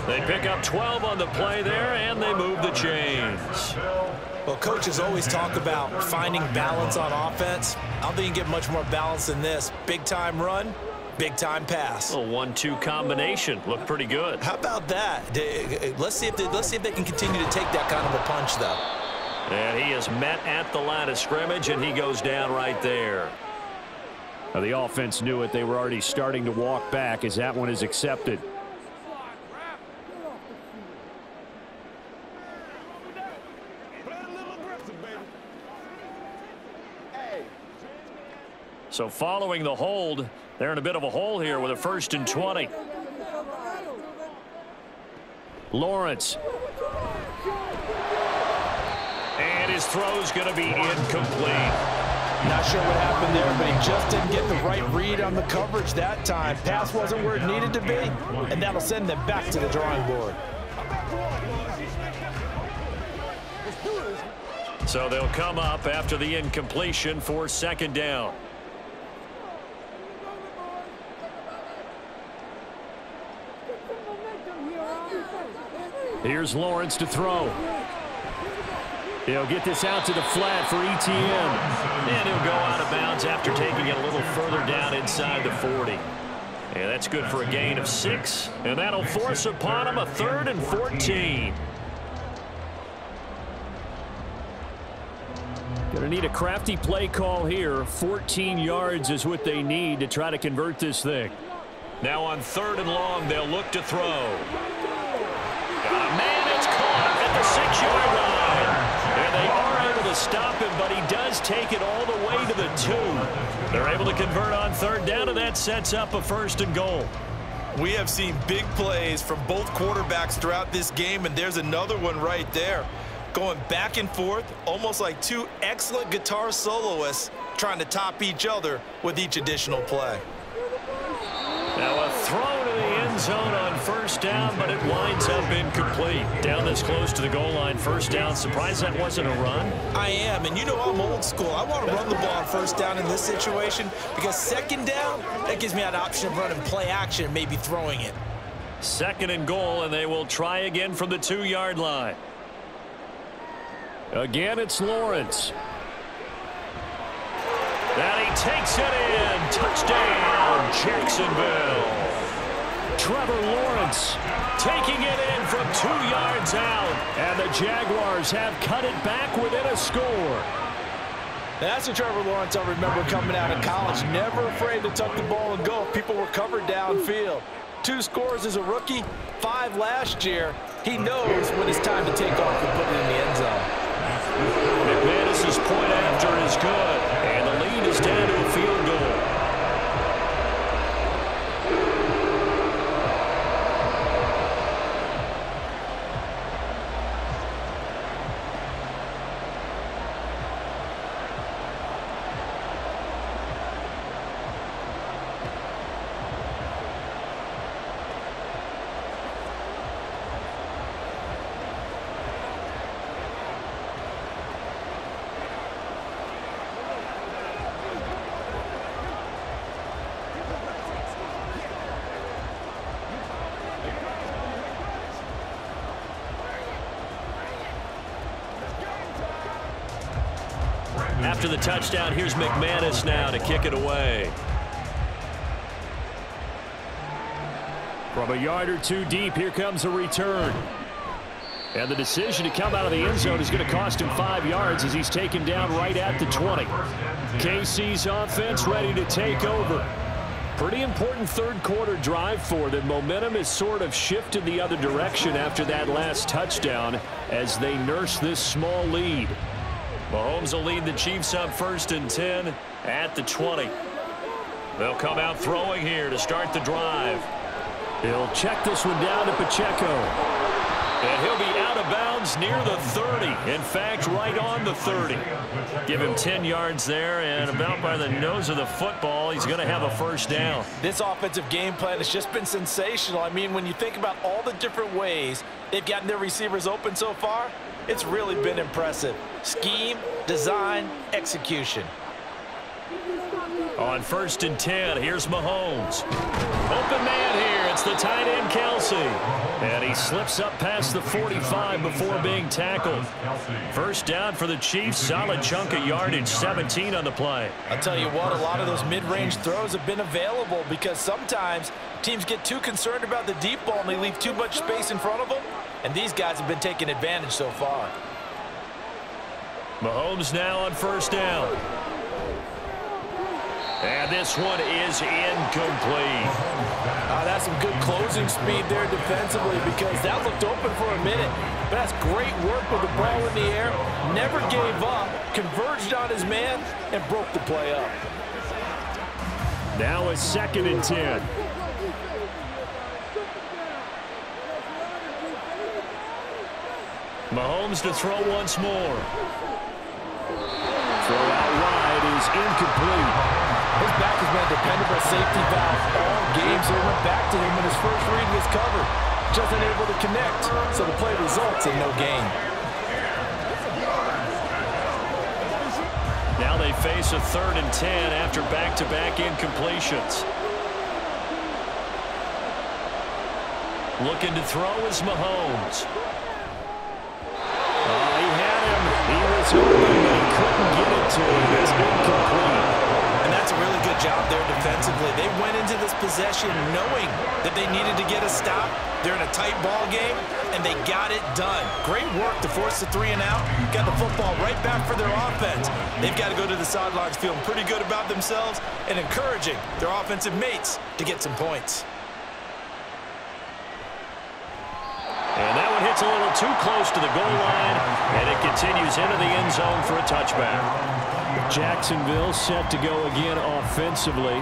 They pick up 12 on the play there, and they move the chains. Well, coaches always talk about finding balance on offense. I don't think you get much more balance than this. Big-time run, big-time pass. A 1-2 combination. Looked pretty good. How about that? Let's see if they can continue to take that kind of a punch, though. And he is met at the line of scrimmage, and he goes down right there. Now, the offense knew it. They were already starting to walk back as that one is accepted. So following the hold, they're in a bit of a hole here with a 1st and 20. Lawrence. And his throw's going to be incomplete. Not sure what happened there, but he just didn't get the right read on the coverage that time. Pass wasn't where it needed to be, and that'll send them back to the drawing board. So they'll come up after the incompletion for 2nd down. Here's Lawrence to throw. He'll get this out to the flat for ETN. And he'll go out of bounds after taking it a little further down inside the 40. And that's good for a gain of 6. And that'll force upon him a 3rd and 14. Going to need a crafty play call here. 14 yards is what they need to try to convert this thing. Now on 3rd and long, they'll look to throw. Got a man, it's caught at the 6-yard line. And they are able to stop him, but he does take it all the way to the 2. They're able to convert on 3rd down, and that sets up a 1st and goal. We have seen big plays from both quarterbacks throughout this game, and there's another one right there. Going back and forth, almost like two excellent guitar soloists trying to top each other with each additional play. Now a throw to the end zone on 1st down, but it winds up incomplete. Down this close to the goal line, 1st down. Surprised that wasn't a run? I am, and you know I'm old school. I want to run the ball on 1st down in this situation because 2nd down, that gives me an option of running play action and maybe throwing it. 2nd and goal, and they will try again from the 2-yard line. Again, it's Lawrence. And he takes it in. Touchdown, Jacksonville. Trevor Lawrence taking it in from 2 yards out. And the Jaguars have cut it back within a score. That's a Trevor Lawrence I remember coming out of college. Never afraid to tuck the ball and go. People were covered downfield. 2 scores as a rookie, 5 last year. He knows when it's time to take off and put it in the end zone. McManus's point after is good, and the lead is down to a field goal. After the touchdown, here's McManus now to kick it away. From a yard or two deep, here comes a return. And the decision to come out of the end zone is going to cost him 5 yards as he's taken down right at the 20. KC's offense ready to take over. Pretty important third quarter drive for them. Momentum has sort of shifted the other direction after that last touchdown as they nurse this small lead. Mahomes will lead the Chiefs up 1st and 10 at the 20. They'll come out throwing here to start the drive. He'll check this one down to Pacheco. And he'll be out of bounds near the 30. In fact, right on the 30. Give him 10 yards there, and about by the nose of the football, he's going to have a first down. This offensive game plan has just been sensational. I mean, when you think about all the different ways they've gotten their receivers open so far, it's really been impressive. Scheme, design, execution. On 1st and 10, here's Mahomes. Open man here. It's the tight end, Kelsey. And he slips up past the 45 before being tackled. First down for the Chiefs. Solid chunk of yardage, 17 on the play. I'll tell you what, a lot of those mid-range throws have been available because sometimes teams get too concerned about the deep ball and they leave too much space in front of them. And these guys have been taking advantage so far. Mahomes now on 1st down. And this one is incomplete. That's some good closing speed there defensively because that looked open for a minute. But that's great work with the ball in the air. Never gave up, converged on his man, and broke the play up. Now a 2nd and 10. Mahomes to throw once more. Throw out wide is incomplete. His back has been a dependable safety valve all game, so he went back to him when his first read was covered. Just unable to connect, so the play results in no gain. Now they face a 3rd and 10 after back-to-back incompletions. Looking to throw is Mahomes. He had him. He was open, but he couldn't get it to him. It's incomplete. And that's a really good job there defensively. They went into this possession knowing that they needed to get a stop. They're in a tight ball game, and they got it done. Great work to force the 3 and out. Got the football right back for their offense. They've got to go to the sidelines feeling pretty good about themselves and encouraging their offensive mates to get some points. And that one hits a little too close to the goal line, and it continues into the end zone for a touchback. Jacksonville set to go again offensively.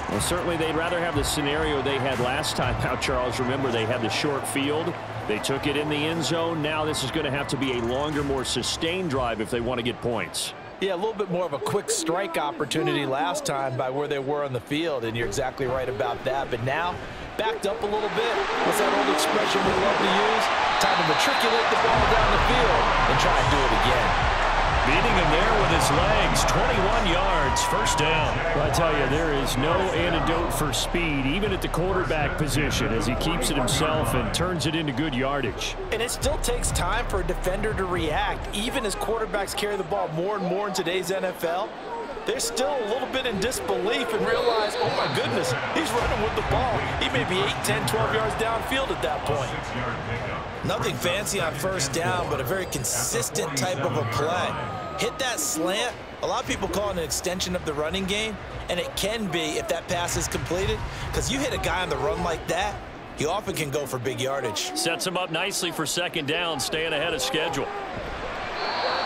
Well, certainly they'd rather have the scenario they had last time out, Charles. Remember, they had the short field. They took it in the end zone. Now this is going to have to be a longer, more sustained drive if they want to get points. Yeah, a little bit more of a quick strike opportunity last time by where they were on the field, and you're exactly right about that. But now, backed up a little bit. What's that old expression we love to use? Time to matriculate the ball down the field and try and do it again. Beating him there with his legs, 21 yards, first down. Well, I tell you, there is no antidote for speed, even at the quarterback position, as he keeps it himself and turns it into good yardage. And it still takes time for a defender to react. Even as quarterbacks carry the ball more and more in today's NFL, they're still a little bit in disbelief and realize, oh my goodness, he's running with the ball. He may be 8, 10, 12 yards downfield at that point. Nothing fancy on first down, but a very consistent type of a play. Hit that slant. A lot of people call it an extension of the running game, and it can be if that pass is completed, because you hit a guy on the run like that, he often can go for big yardage. Sets him up nicely for 2nd down, staying ahead of schedule.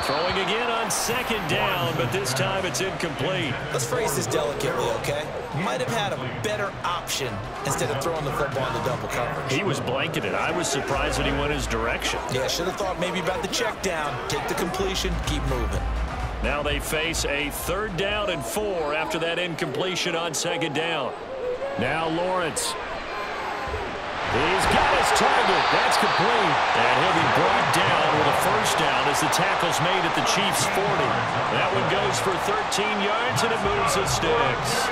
Throwing again on 2nd down, but this time it's incomplete. Let's phrase this delicately, okay? Might have had a better option instead of throwing the football into double coverage. He was blanketed. I was surprised that he went his direction. Yeah, should have thought maybe about the check down, take the completion, keep moving. Now they face a 3rd down and 4 after that incompletion on 2nd down. Now Lawrence. He's got his target. That's complete. And he'll be brought down with a first down as the tackle's made at the Chiefs' 40. That one goes for 13 yards, and it moves the sticks.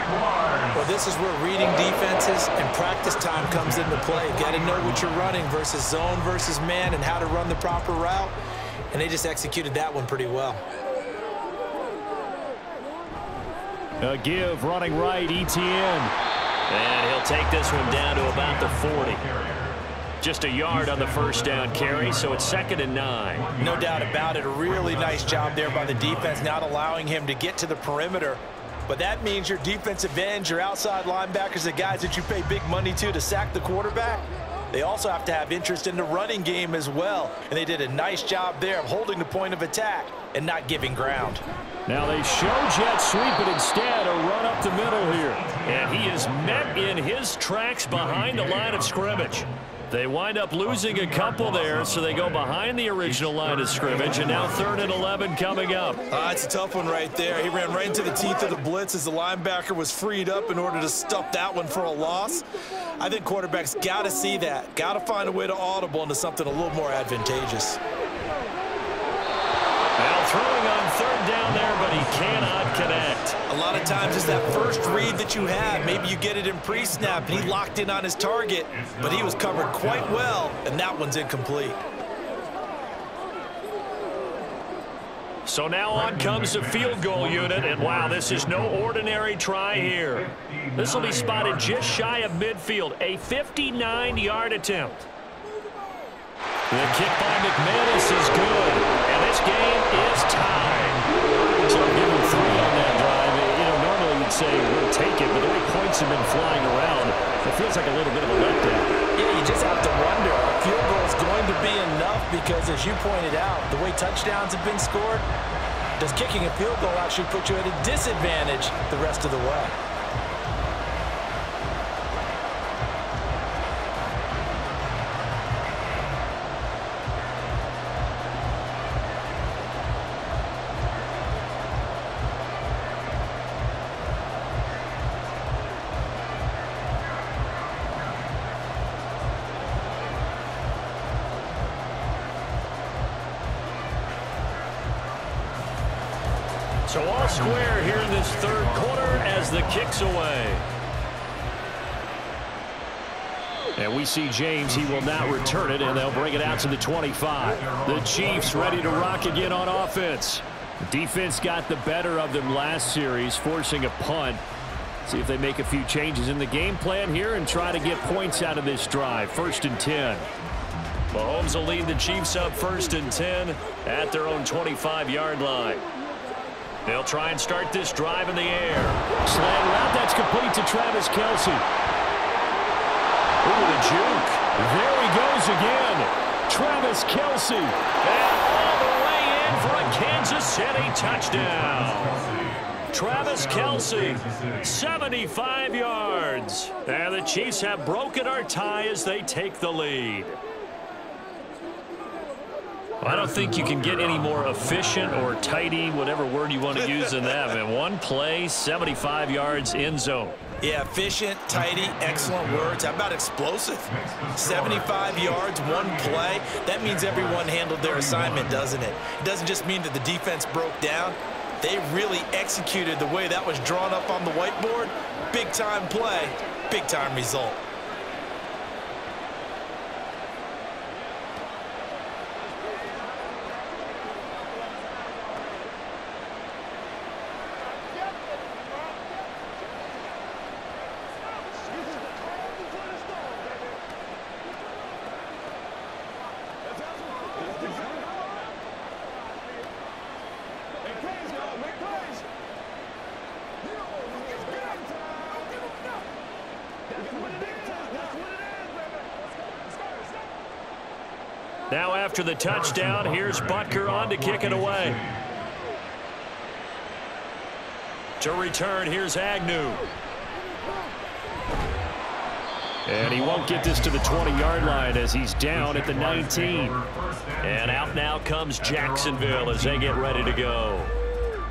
Well, this is where reading defenses and practice time comes into play. Got to know what you're running versus zone versus man and how to run the proper route. And they just executed that one pretty well. A give running right, ETN. And he'll take this one down to about the 40. Just a yard on the first down carry, so it's 2nd and 9. No doubt about it. A really nice job there by the defense, not allowing him to get to the perimeter. But that means your defensive ends, your outside linebackers, the guys that you pay big money to sack the quarterback, they also have to have interest in the running game as well. And they did a nice job there of holding the point of attack and not giving ground. Now they show jet sweep, but instead a run up the middle here. And he is met in his tracks behind the line of scrimmage. They wind up losing a couple there, so they go behind the original line of scrimmage, and now 3rd and 11 coming up. It's a tough one right there. He ran right into the teeth of the blitz as the linebacker was freed up in order to stuff that one for a loss. I think quarterbacks got to see that, got to find a way to audible into something a little more advantageous. Now throwing on 3rd down there, but he cannot connect. A lot of times it's that first read that you have. Maybe you get it in pre-snap, and he locked in on his target, but he was covered quite well, and that one's incomplete. So now on comes the field goal unit, and wow, this is no ordinary try here. This will be spotted just shy of midfield, a 59-yard attempt. The kick by McManus is good, and this game is tied. So give him 3 on that drive. You know, normally you'd say we'll take it, but the way points have been flying around, it feels like a little bit of a letdown. Yeah, you just have to wonder. A field goal is going to be enough because, as you pointed out, the way touchdowns have been scored, does kicking a field goal actually put you at a disadvantage the rest of the way? So all square here in this 3rd quarter as the kick's away. And we see James. He will now return it, and they'll bring it out to the 25. The Chiefs ready to rock again on offense. Defense got the better of them last series, forcing a punt. See if they make a few changes in the game plan here and try to get points out of this drive. 1st and 10. Mahomes will lead the Chiefs up 1st and 10 at their own 25-yard line. They'll try and start this drive in the air. Slant route that's complete to Travis Kelce. Ooh, the juke. There he goes again. Travis Kelce. And all the way in for a Kansas City touchdown. Travis Kelce, 75 yards. And the Chiefs have broken our tie as they take the lead. I don't think you can get any more efficient or tidy, whatever word you want to use in that. Man, one play, 75 yards, end zone. Yeah, efficient, tidy, excellent words. How about explosive? 75 yards, one play. That means everyone handled their assignment, doesn't it? It doesn't just mean that the defense broke down. They really executed the way that was drawn up on the whiteboard. Big-time play, big-time result. Now after the touchdown, here's Butker on to kick it away. To return, here's Agnew. And he won't get this to the 20-yard line as he's down at the 19. And out now comes Jacksonville as they get ready to go.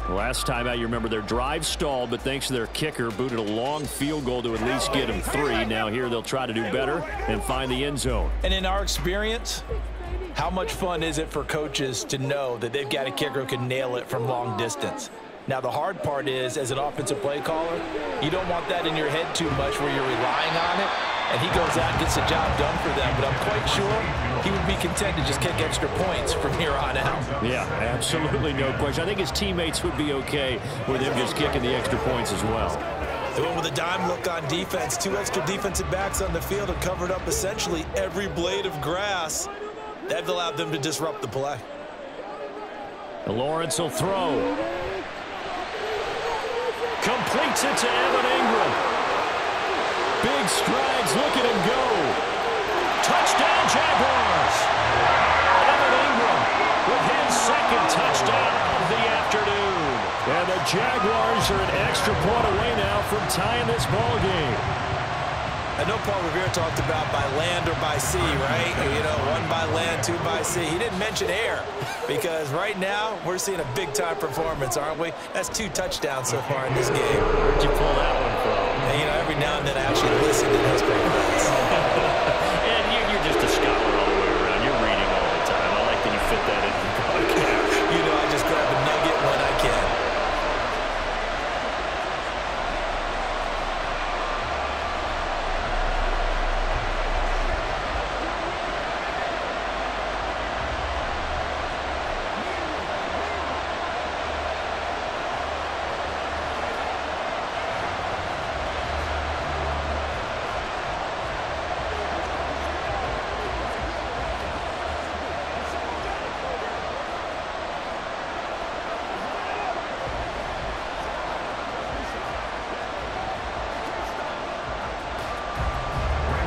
Last time out, you remember their drive stalled, but thanks to their kicker, booted a long field goal to at least get him 3. Now here they'll try to do better and find the end zone. And in our experience, how much fun is it for coaches to know that they've got a kicker who can nail it from long distance? Now, the hard part is, as an offensive play caller, you don't want that in your head too much where you're relying on it, and he goes out and gets the job done for them. But I'm quite sure he would be content to just kick extra points from here on out. Yeah, absolutely no question. I think his teammates would be okay with him just kicking the extra points as well. They went with a dime look on defense. 2 extra defensive backs on the field and covered up essentially every blade of grass. That allowed them to disrupt the play. Lawrence will throw. Completes it to Evan Ingram. Big strides. Look at him go. Touchdown, Jaguars. Evan Ingram with his second touchdown of the afternoon. And the Jaguars are an extra point away now from tying this ball game. I know Paul Revere talked about by land or by sea, right? You know, 1 by land, 2 by sea. He didn't mention air because right now we're seeing a big-time performance, aren't we? That's 2 touchdowns so far in this game. Where'd you pull that one from? And, you know, every now and then I actually listen to those great guys. And you're just a scholar all the way around. You're reading all the time. I like that you fit that into the podcast. You know, I just grab a nugget when I can.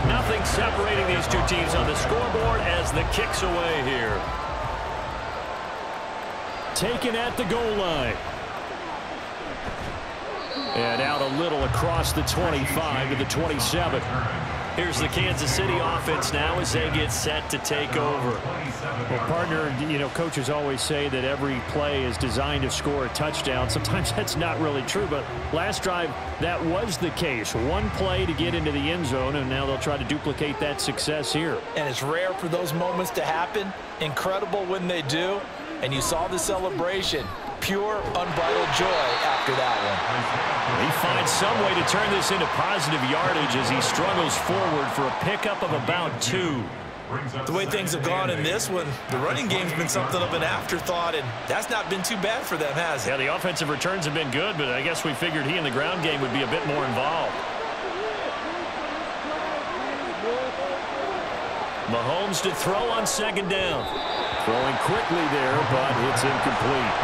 Nothing separating these 2 teams on the scoreboard as the kick's away here. Taken at the goal line. And out a little across the 25 to the 27. Here's the Kansas City offense now as they get set to take over. Well, partner, you know, coaches always say that every play is designed to score a touchdown. Sometimes that's not really true, but last drive, that was the case. 1 play to get into the end zone, and now they'll try to duplicate that success here. And it's rare for those moments to happen. Incredible when they do. And you saw the celebration. Pure, unbridled joy after that one. He finds some way to turn this into positive yardage as he struggles forward for a pickup of about 2. The way things have gone in this one, the running game's been something of an afterthought, and that's not been too bad for them, has it? Yeah, the offensive returns have been good, but I guess we figured he in the ground game would be a bit more involved. Mahomes to throw on 2nd down. Throwing quickly there, but it's incomplete.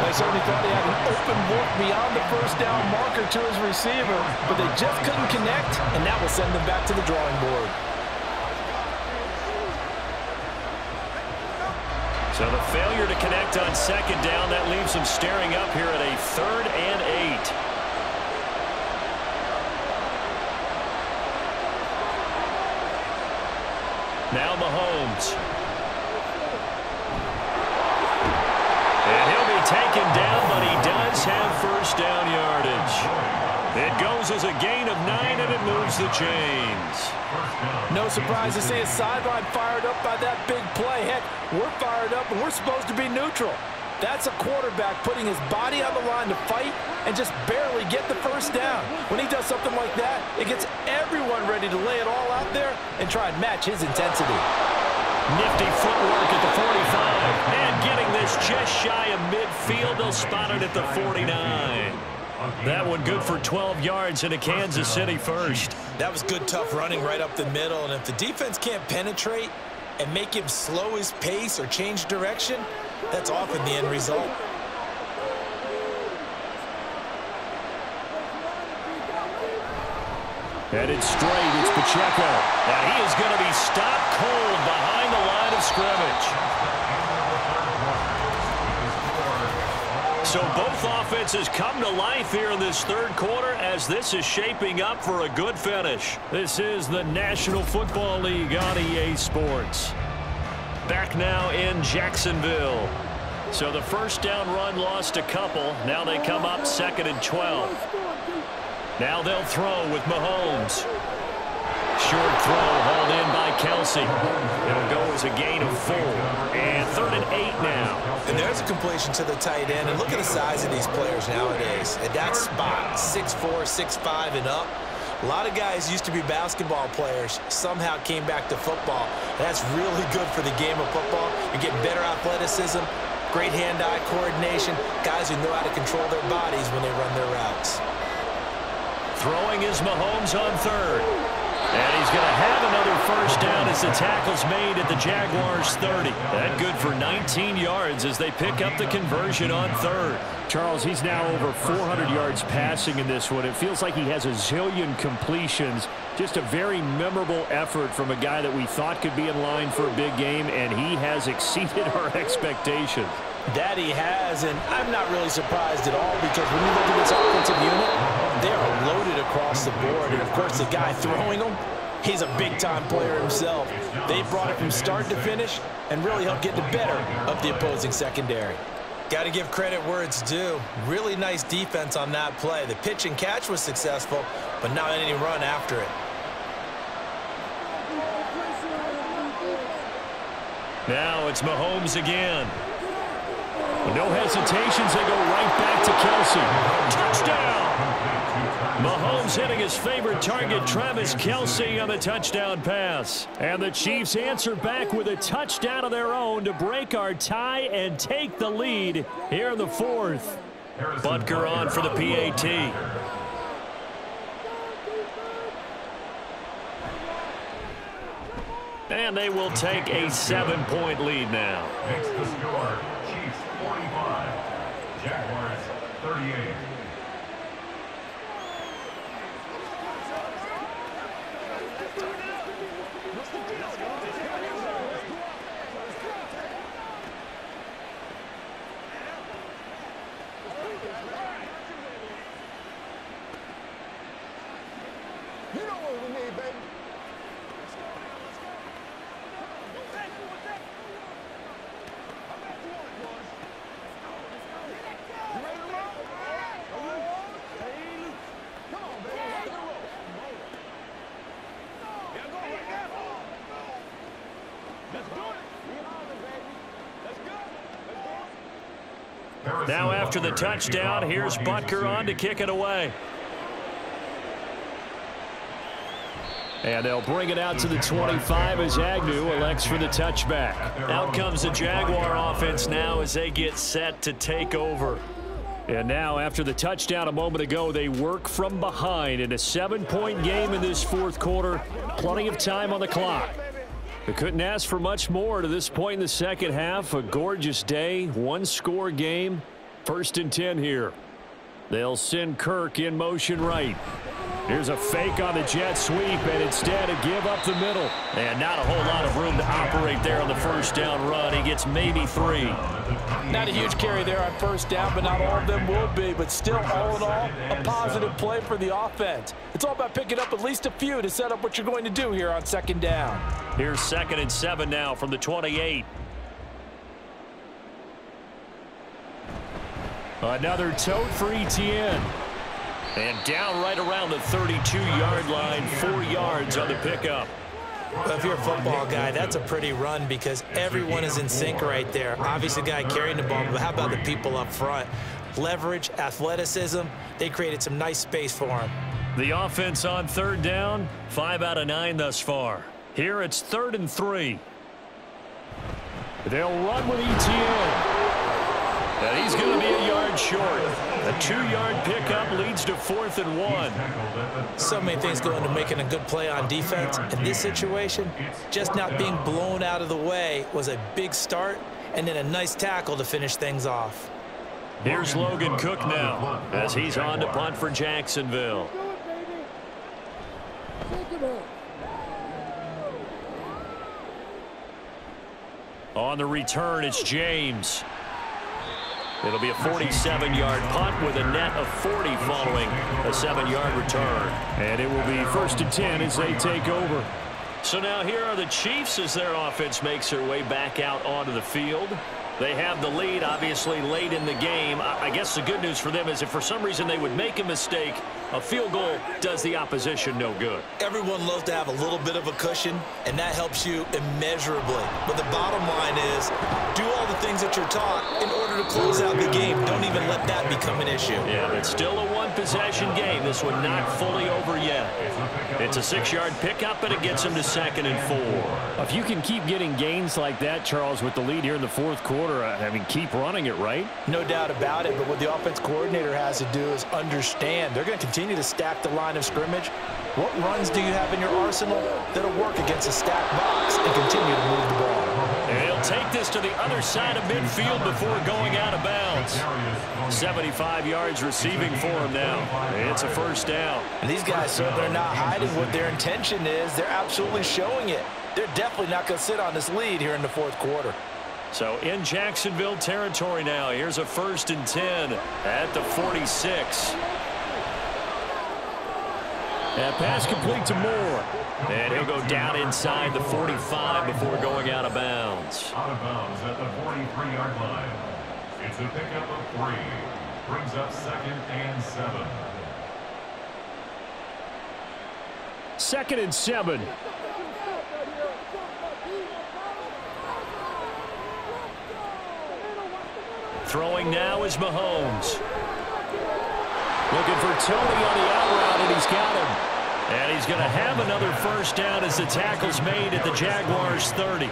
They certainly thought he had an open look beyond the 1st down marker to his receiver, but they just couldn't connect, and that will send them back to the drawing board. So the failure to connect on 2nd down, that leaves them staring up here at a 3rd and 8. Now Mahomes. And he'll be taken down, but he does have 1st down yardage. It goes as a gain of 9, and it moves the chains. No surprise to see a sideline fired up by that big play. Heck, we're fired up, and we're supposed to be neutral. That's a quarterback putting his body on the line to fight and just barely get the 1st down. When he does something like that, it gets everyone ready to lay it all out there and try and match his intensity. Nifty footwork at the 45. And getting this just shy of midfield. They'll spot it at the 49. That one good for 12 yards and a Kansas City 1st. That was good, tough running right up the middle. And if the defense can't penetrate and make him slow his pace or change direction, that's often the end result. Headed straight, it's Pacheco. And he is going to be stopped cold behind the line of scrimmage. So both offenses come to life here in this 3rd quarter as this is shaping up for a good finish. This is the National Football League on EA Sports. Back now in Jacksonville. So the 1st down run lost a couple. Now they come up 2nd and 12. Now they'll throw with Mahomes. Short throw hauled in by Kelsey. It'll go as a gain of 4. And 3rd and 8 now. And there's a completion to the tight end. And look at the size of these players nowadays. At that spot, 6'4", 6'5", and up. A lot of guys used to be basketball players, somehow came back to football. That's really good for the game of football. You're getting better athleticism, great hand-eye coordination, guys who know how to control their bodies when they run their routes. Throwing is Mahomes on third. And he's going to have another first down as the tackle's made at the Jaguars' 30. That good for 19 yards as they pick up the conversion on third. Charles, he's now over 400 yards passing in this one. It feels like he has a zillion completions. Just a very memorable effort from a guy that we thought could be in line for a big game, and he has exceeded our expectations. That he has, and I'm not really surprised at all because when you look at this offensive unit, they are loaded across the board. And, of course, the guy throwing them, he's a big-time player himself. They brought it from start to finish and really helped get the better of the opposing secondary. Got to give credit where it's due. Really nice defense on that play. The pitch and catch was successful, but not any run after it. Now it's Mahomes again. No hesitations, they go right back to Kelsey. Touchdown! Mahomes hitting his favorite target, Travis Kelsey, on the touchdown pass. And the Chiefs answer back with a touchdown of their own to break our tie and take the lead here in the fourth. Butker on for the PAT. And they will take a 7-point lead now. Makes the score, Chiefs 45, Jaguars 38. You know what we need, baby. Now after the touchdown, here's Butker on to kick it away. And they'll bring it out to the 25 as Agnew elects for the touchback. Out comes the Jaguar offense now as they get set to take over. And now after the touchdown a moment ago, they work from behind in a 7-point game in this fourth quarter. Plenty of time on the clock. They couldn't ask for much more to this point in the second half. A gorgeous day, one-score game. 1st and 10 here. They'll send Kirk in motion right. Here's a fake on the jet sweep, and instead a give up the middle. And not a whole lot of room to operate there on the first down run. He gets maybe 3. Not a huge carry there on first down, but not all of them will be. But still, all in all, a positive play for the offense. It's all about picking up at least a few to set up what you're going to do here on second down. Here's 2nd and 7 now from the 28. Another tote for Etienne. And down right around the 32-yard line, 4 yards on the pickup. Well, if you're a football guy, that's a pretty run because everyone is in sync right there. Obviously, the guy carrying the ball, but how about the people up front? Leverage, athleticism, they created some nice space for him. The offense on 3rd down, 5 out of 9 thus far. Here it's 3rd and 3. They'll run with Etienne. And he's going to be a yard short. A 2-yard pickup leads to 4th and 1. So many things go into making a good play on defense. In this situation, just not being blown out of the way was a big start, and then a nice tackle to finish things off. Here's Logan Cook now as he's on to punt for Jacksonville. On the return, it's James. It'll be a 47-yard punt with a net of 40 following a 7-yard return. And it will be 1st and 10 as they take over. So now here are the Chiefs as their offense makes their way back out onto the field. They have the lead, obviously, late in the game. I guess the good news for them is if for some reason they would make a mistake, a field goal does the opposition no good. Everyone loves to have a little bit of a cushion, and that helps you immeasurably. But the bottom line is, do all the things that you're taught in order to close out the game. Don't even let that become an issue. Yeah, but still a one-possession game. This one not fully over yet. It's a 6-yard pickup, and it gets him to 2nd and 4. If you can keep getting gains like that, Charles, with the lead here in the fourth quarter, I mean, keep running it, right? No doubt about it, but what the offense coordinator has to do is understand they're going to continue to stack the line of scrimmage. What runs do you have in your arsenal that'll work against a stacked box and continue to move the ball? And he'll take this to the other side of midfield before going out of bounds. 75 yards receiving for him now. It's a first down. And these guys certainly are not hiding what their intention is. They're absolutely showing it. They're definitely not going to sit on this lead here in the fourth quarter. So in Jacksonville territory now. Here's a 1st and 10 at the 46. That pass complete to Moore. And he'll go down inside the 45 before going out of bounds. Out of bounds at the 43-yard line. It's a pickup of 3. Brings up 2nd and 7. 2nd and 7. Throwing now is Mahomes. Looking for Tony on the out route, and he's got him. And he's going to have another first down as the tackle's made at the Jaguars' 30.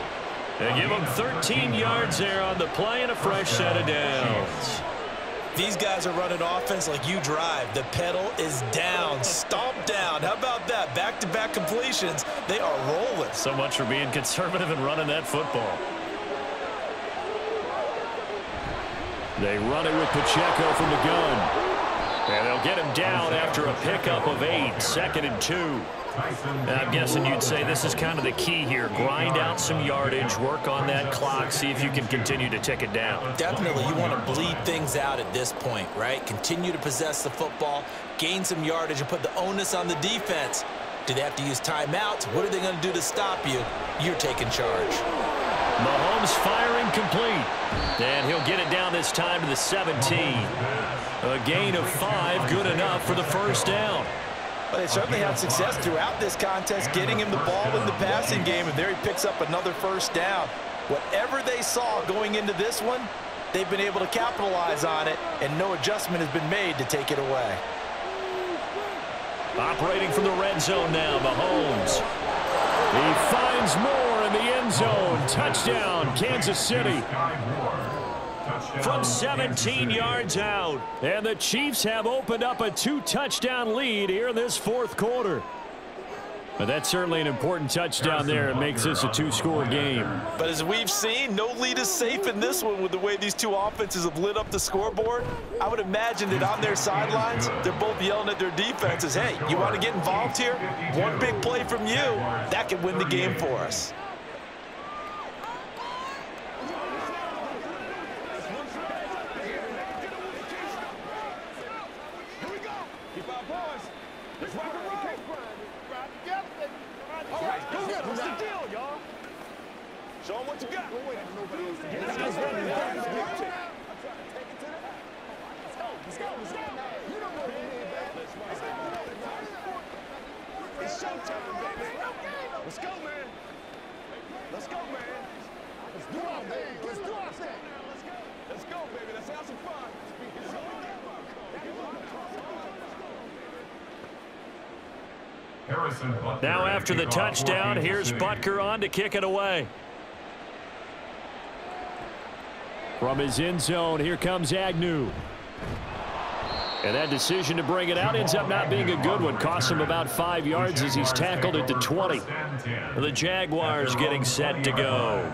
They give him 13 yards there on the play and a fresh set of downs. These guys are running offense like you drive. The pedal is down, stomp down. How about that? Back-to-back completions. They are rolling. So much for being conservative and running that football. They run it with Pacheco from the gun. And they'll get him down after a pickup of 8, 2nd and 2. And I'm guessing you'd say this is kind of the key here. Grind out some yardage, work on that clock, see if you can continue to tick it down. Definitely, you want to bleed things out at this point, right? Continue to possess the football, gain some yardage, and put the onus on the defense. Do they have to use timeouts? What are they going to do to stop you? You're taking charge. Mahomes firing complete. And he'll get it down this time to the 17. A gain of 5, good enough for the first down. Well, they certainly had success throughout this contest, getting him the ball in the passing game, and there he picks up another first down. Whatever they saw going into this one, they've been able to capitalize on it, and no adjustment has been made to take it away. Operating from the red zone now, Mahomes. He finds Moore in the end zone. Touchdown, Kansas City. From 17 yards out. And the Chiefs have opened up a 2-touchdown lead here in this fourth quarter. But that's certainly an important touchdown there. It makes this a 2-score game. But as we've seen, no lead is safe in this one with the way these two offenses have lit up the scoreboard. I would imagine that on their sidelines, they're both yelling at their defenses, hey, you want to get involved here? One big play from you, that could win the game for us. Show them what you got. It's showtime, baby. Let's go, man. Let's go, man. Let's do our thing. Let's do our thing. Let's go, baby. Let's have some fun. Now after the touchdown, here's Butker on to kick it away. From his end zone, here comes Agnew. And that decision to bring it out ends up not being a good one. Costs him about 5 yards as he's tackled at the 20. The Jaguars getting set to go.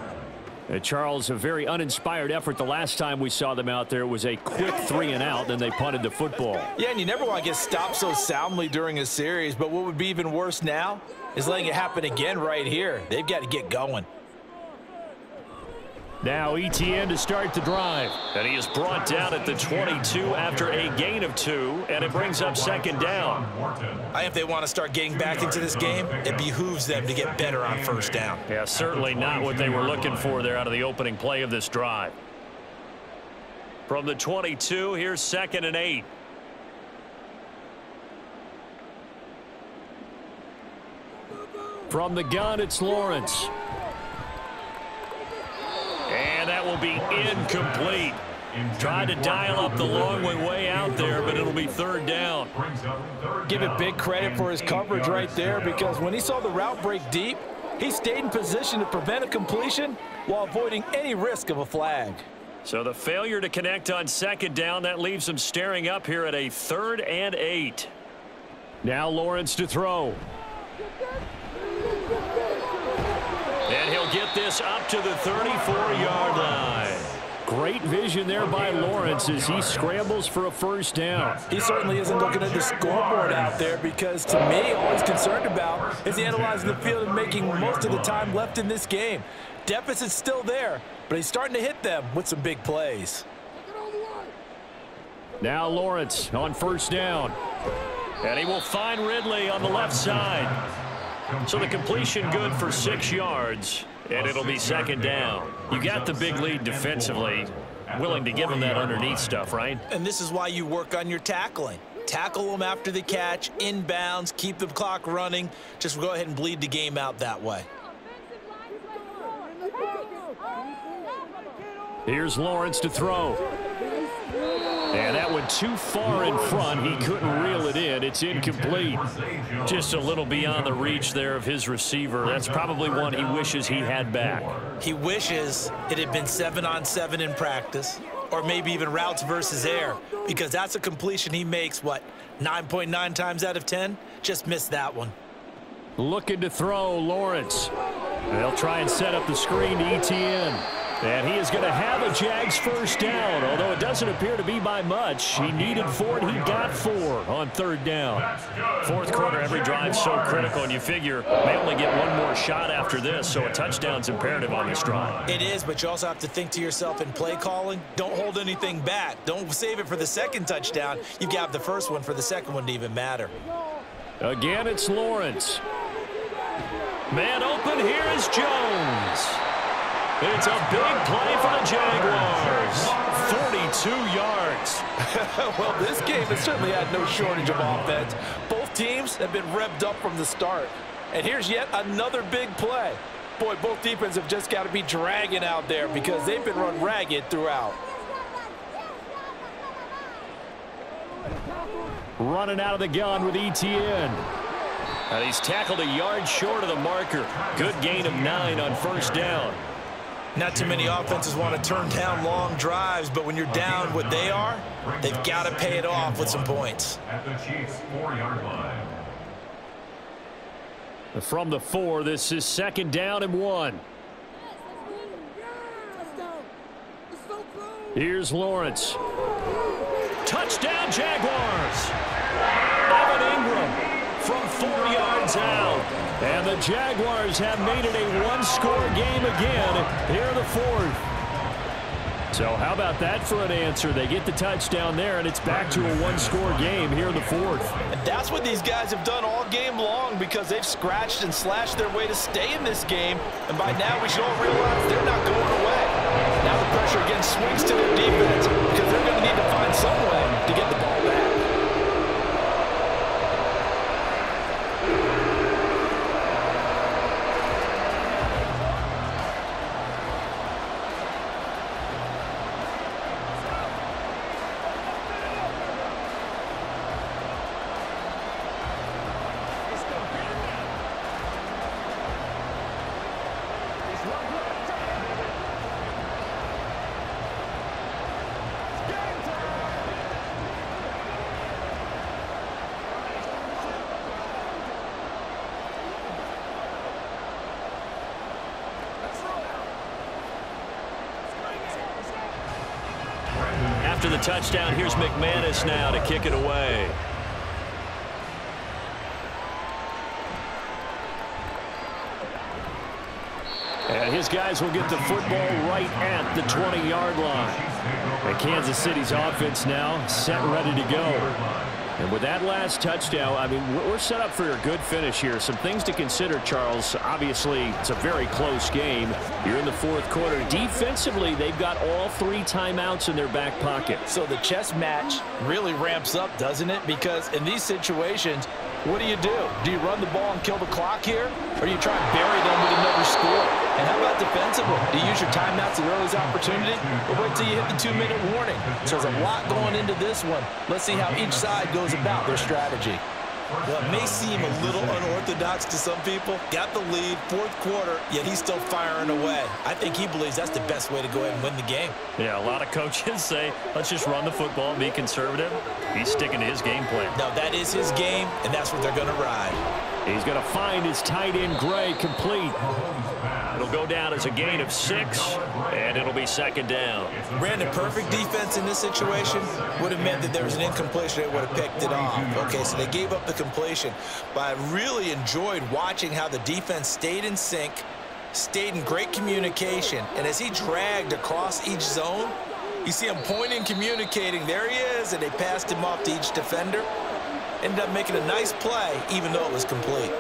Charles, a very uninspired effort. The last time we saw them out there was a quick 3-and-out, then they punted the football. Yeah, and you never want to get stopped so soundly during a series, but what would be even worse now is letting it happen again right here. They've got to get going. Now ETN to start the drive. And he is brought down at the 22 after a gain of 2, and it brings up 2nd down. I think if they want to start getting back into this game, it behooves them to get better on first down. Yeah, certainly not what they were looking for there out of the opening play of this drive. From the 22, here's 2nd and 8. From the gun, it's Lawrence. And that will be incomplete. Tried to dial up the long way out there, but it'll be third down. Give it big credit for his coverage right there, because when he saw the route break deep, he stayed in position to prevent a completion while avoiding any risk of a flag. So the failure to connect on second down, that leaves him staring up here at a 3rd and 8. Now Lawrence to throw. And he'll get this up to the 34-yard line. Great vision there by Lawrence as he scrambles for a first down. He certainly isn't looking at the scoreboard out there, because to me, all he's concerned about is analyzing the field and making most of the time left in this game. Deficit's still there, but he's starting to hit them with some big plays. Now Lawrence on first down. And he will find Ridley on the left side. So the completion good for 6 yards. And it'll be second down. You got the big lead defensively. Willing to give him that underneath stuff, right? And this is why you work on your tackling. Tackle them after the catch, inbounds, keep the clock running. Just go ahead and bleed the game out that way. Here's Lawrence to throw. And that went too far in front. He couldn't reel it in. It's incomplete. Just a little beyond the reach there of his receiver. That's probably one he wishes he had back. He wishes it had been 7-on-7 in practice, or maybe even routes versus air, because that's a completion he makes, what, 9.9 times out of 10? Just missed that one. Looking to throw, Lawrence. They'll try and set up the screen to ETN. And he is going to have a Jags first down, although it doesn't appear to be by much. He needed 4, and he got 4 on third down. Fourth quarter, every drive so critical, and you figure they only get one more shot after this, so a touchdown's imperative on this drive. It is, but you also have to think to yourself in play calling, don't hold anything back. Don't save it for the second touchdown. You've got the first one for the second one to even matter. Again, it's Lawrence. Man open, here is Jones. It's a big play for the Jaguars. 42 yards. Well, this game has certainly had no shortage of offense. Both teams have been revved up from the start. And here's yet another big play. Boy, both defenses have just got to be dragging out there, because they've been run ragged throughout. Running out of the gun with ETN. And he's tackled a yard short of the marker. Good gain of 9 on first down. Not too many offenses want to turn down long drives, but when you're down what they are, they've got to pay it off with some points. At the Chiefs' 4-yard line. From the 4, this is second down and 1. Here's Lawrence. Touchdown, Jaguars. Evan Ingram from 4 yards out. And the Jaguars have made it a one-score game again here in the 4th. So how about that for an answer? They get the touchdown there, and it's back to a one-score game here in the 4th. And that's what these guys have done all game long, because they've scratched and slashed their way to stay in this game. And by now we should all realize they're not going away. Now the pressure again swings to their defense, because they're going to need to find some way to get the ball back. After the touchdown, here's McManus now to kick it away. And his guys will get the football right at the 20-yard line. And Kansas City's offense now set and ready to go. And with that last touchdown, I mean, we're set up for a good finish here. Some things to consider, Charles. Obviously, it's a very close game. You're in the 4th quarter. Defensively, they've got all 3 timeouts in their back pocket. So the chess match really ramps up, doesn't it? Because in these situations, What do? Do you run the ball and kill the clock here? Or do you try and bury them with another score? And how about defensively? Do you use your timeouts at earliest opportunity? Or wait till you hit the 2-minute warning? So there's a lot going into this one. Let's see how each side goes about their strategy. Well, it may seem a little unorthodox to some people. Got the lead, fourth quarter, yet he's still firing away. I think he believes that's the best way to go ahead and win the game. Yeah, a lot of coaches say, let's just run the football and be conservative. He's sticking to his game plan. No, that is his game, and that's what they're going to ride. He's going to find his tight end, Gray, complete. It'll go down as a gain of 6, and it'll be second down. Brandon, perfect defense in this situation would have meant that there was an incompletion. They would have picked it off. Okay, so they gave up the completion. But I really enjoyed watching how the defense stayed in sync, stayed in great communication. And as he dragged across each zone, you see him pointing, communicating. There he is, and they passed him off to each defender. Ended up making a nice play, even though it was complete.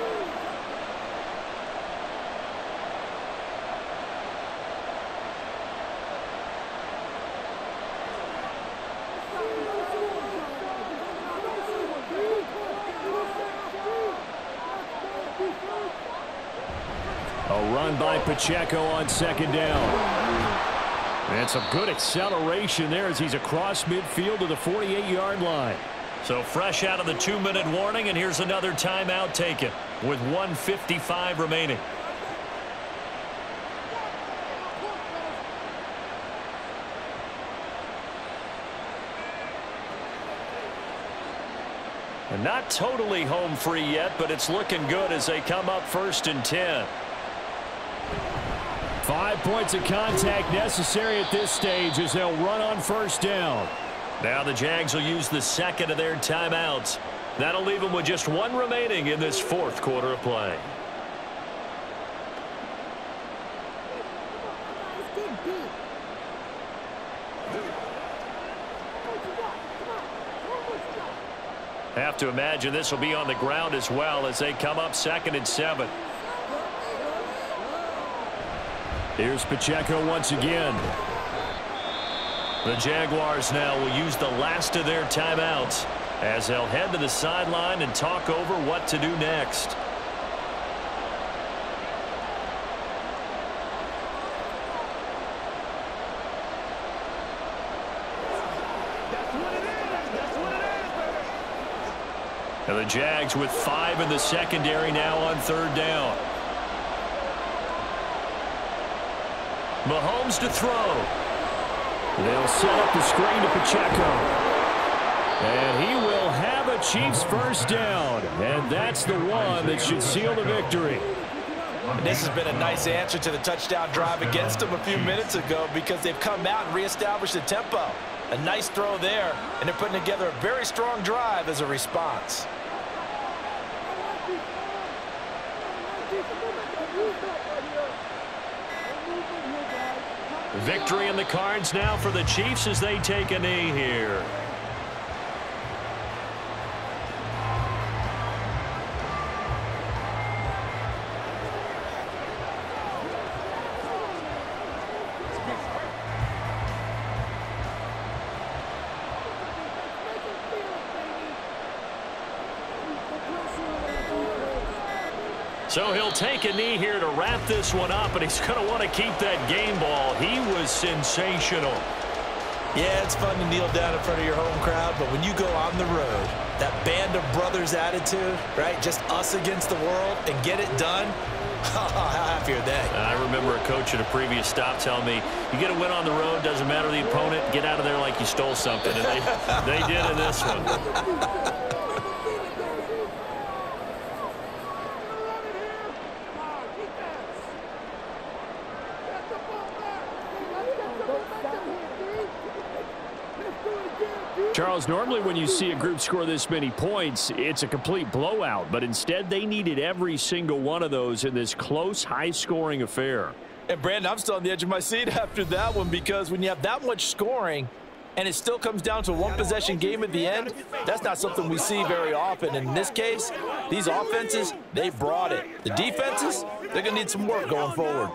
A run by Pacheco on second down. And some good acceleration there as he's across midfield to the 48-yard line. So fresh out of the 2-minute warning, and here's another timeout taken with 1:55 remaining. And not totally home free yet, but it's looking good as they come up 1st and 10. 5 points of contact necessary at this stage as they'll run on 1st down. Now the Jags will use the second of their timeouts. That'll leave them with just 1 remaining in this 4th quarter of play. Have to imagine this will be on the ground as well as they come up 2nd and 7. Here's Pacheco once again. The Jaguars now will use the last of their timeouts as they'll head to the sideline and talk over what to do next. And the Jags with 5 in the secondary now on 3rd down. Mahomes to throw. They'll set up the screen to Pacheco. And he will have a Chiefs 1st down. And that's the one that should seal the victory. And this has been a nice answer to the touchdown drive against them a few minutes ago because they've come out and reestablished the tempo. A nice throw there, and they're putting together a very strong drive as a response. Victory in the cards now for the Chiefs as they take a knee here. So he'll take a knee here to wrap this one up, and he's going to want to keep that game ball. He was sensational. Yeah, it's fun to kneel down in front of your home crowd, but when you go on the road, that band of brothers attitude, right, just us against the world, and get it done, how happy are they? I remember a coach at a previous stop telling me, you get a win on the road, doesn't matter the opponent, get out of there like you stole something, and they did in this one. Charles, normally when you see a group score this many points, it's a complete blowout. But instead, they needed every single one of those in this close, high-scoring affair. And, Brandon, I'm still on the edge of my seat after that one because when you have that much scoring and it still comes down to a one-possession game at the end, that's not something we see very often. In this case, these offenses, they brought it. The defenses, they're going to need some work going forward.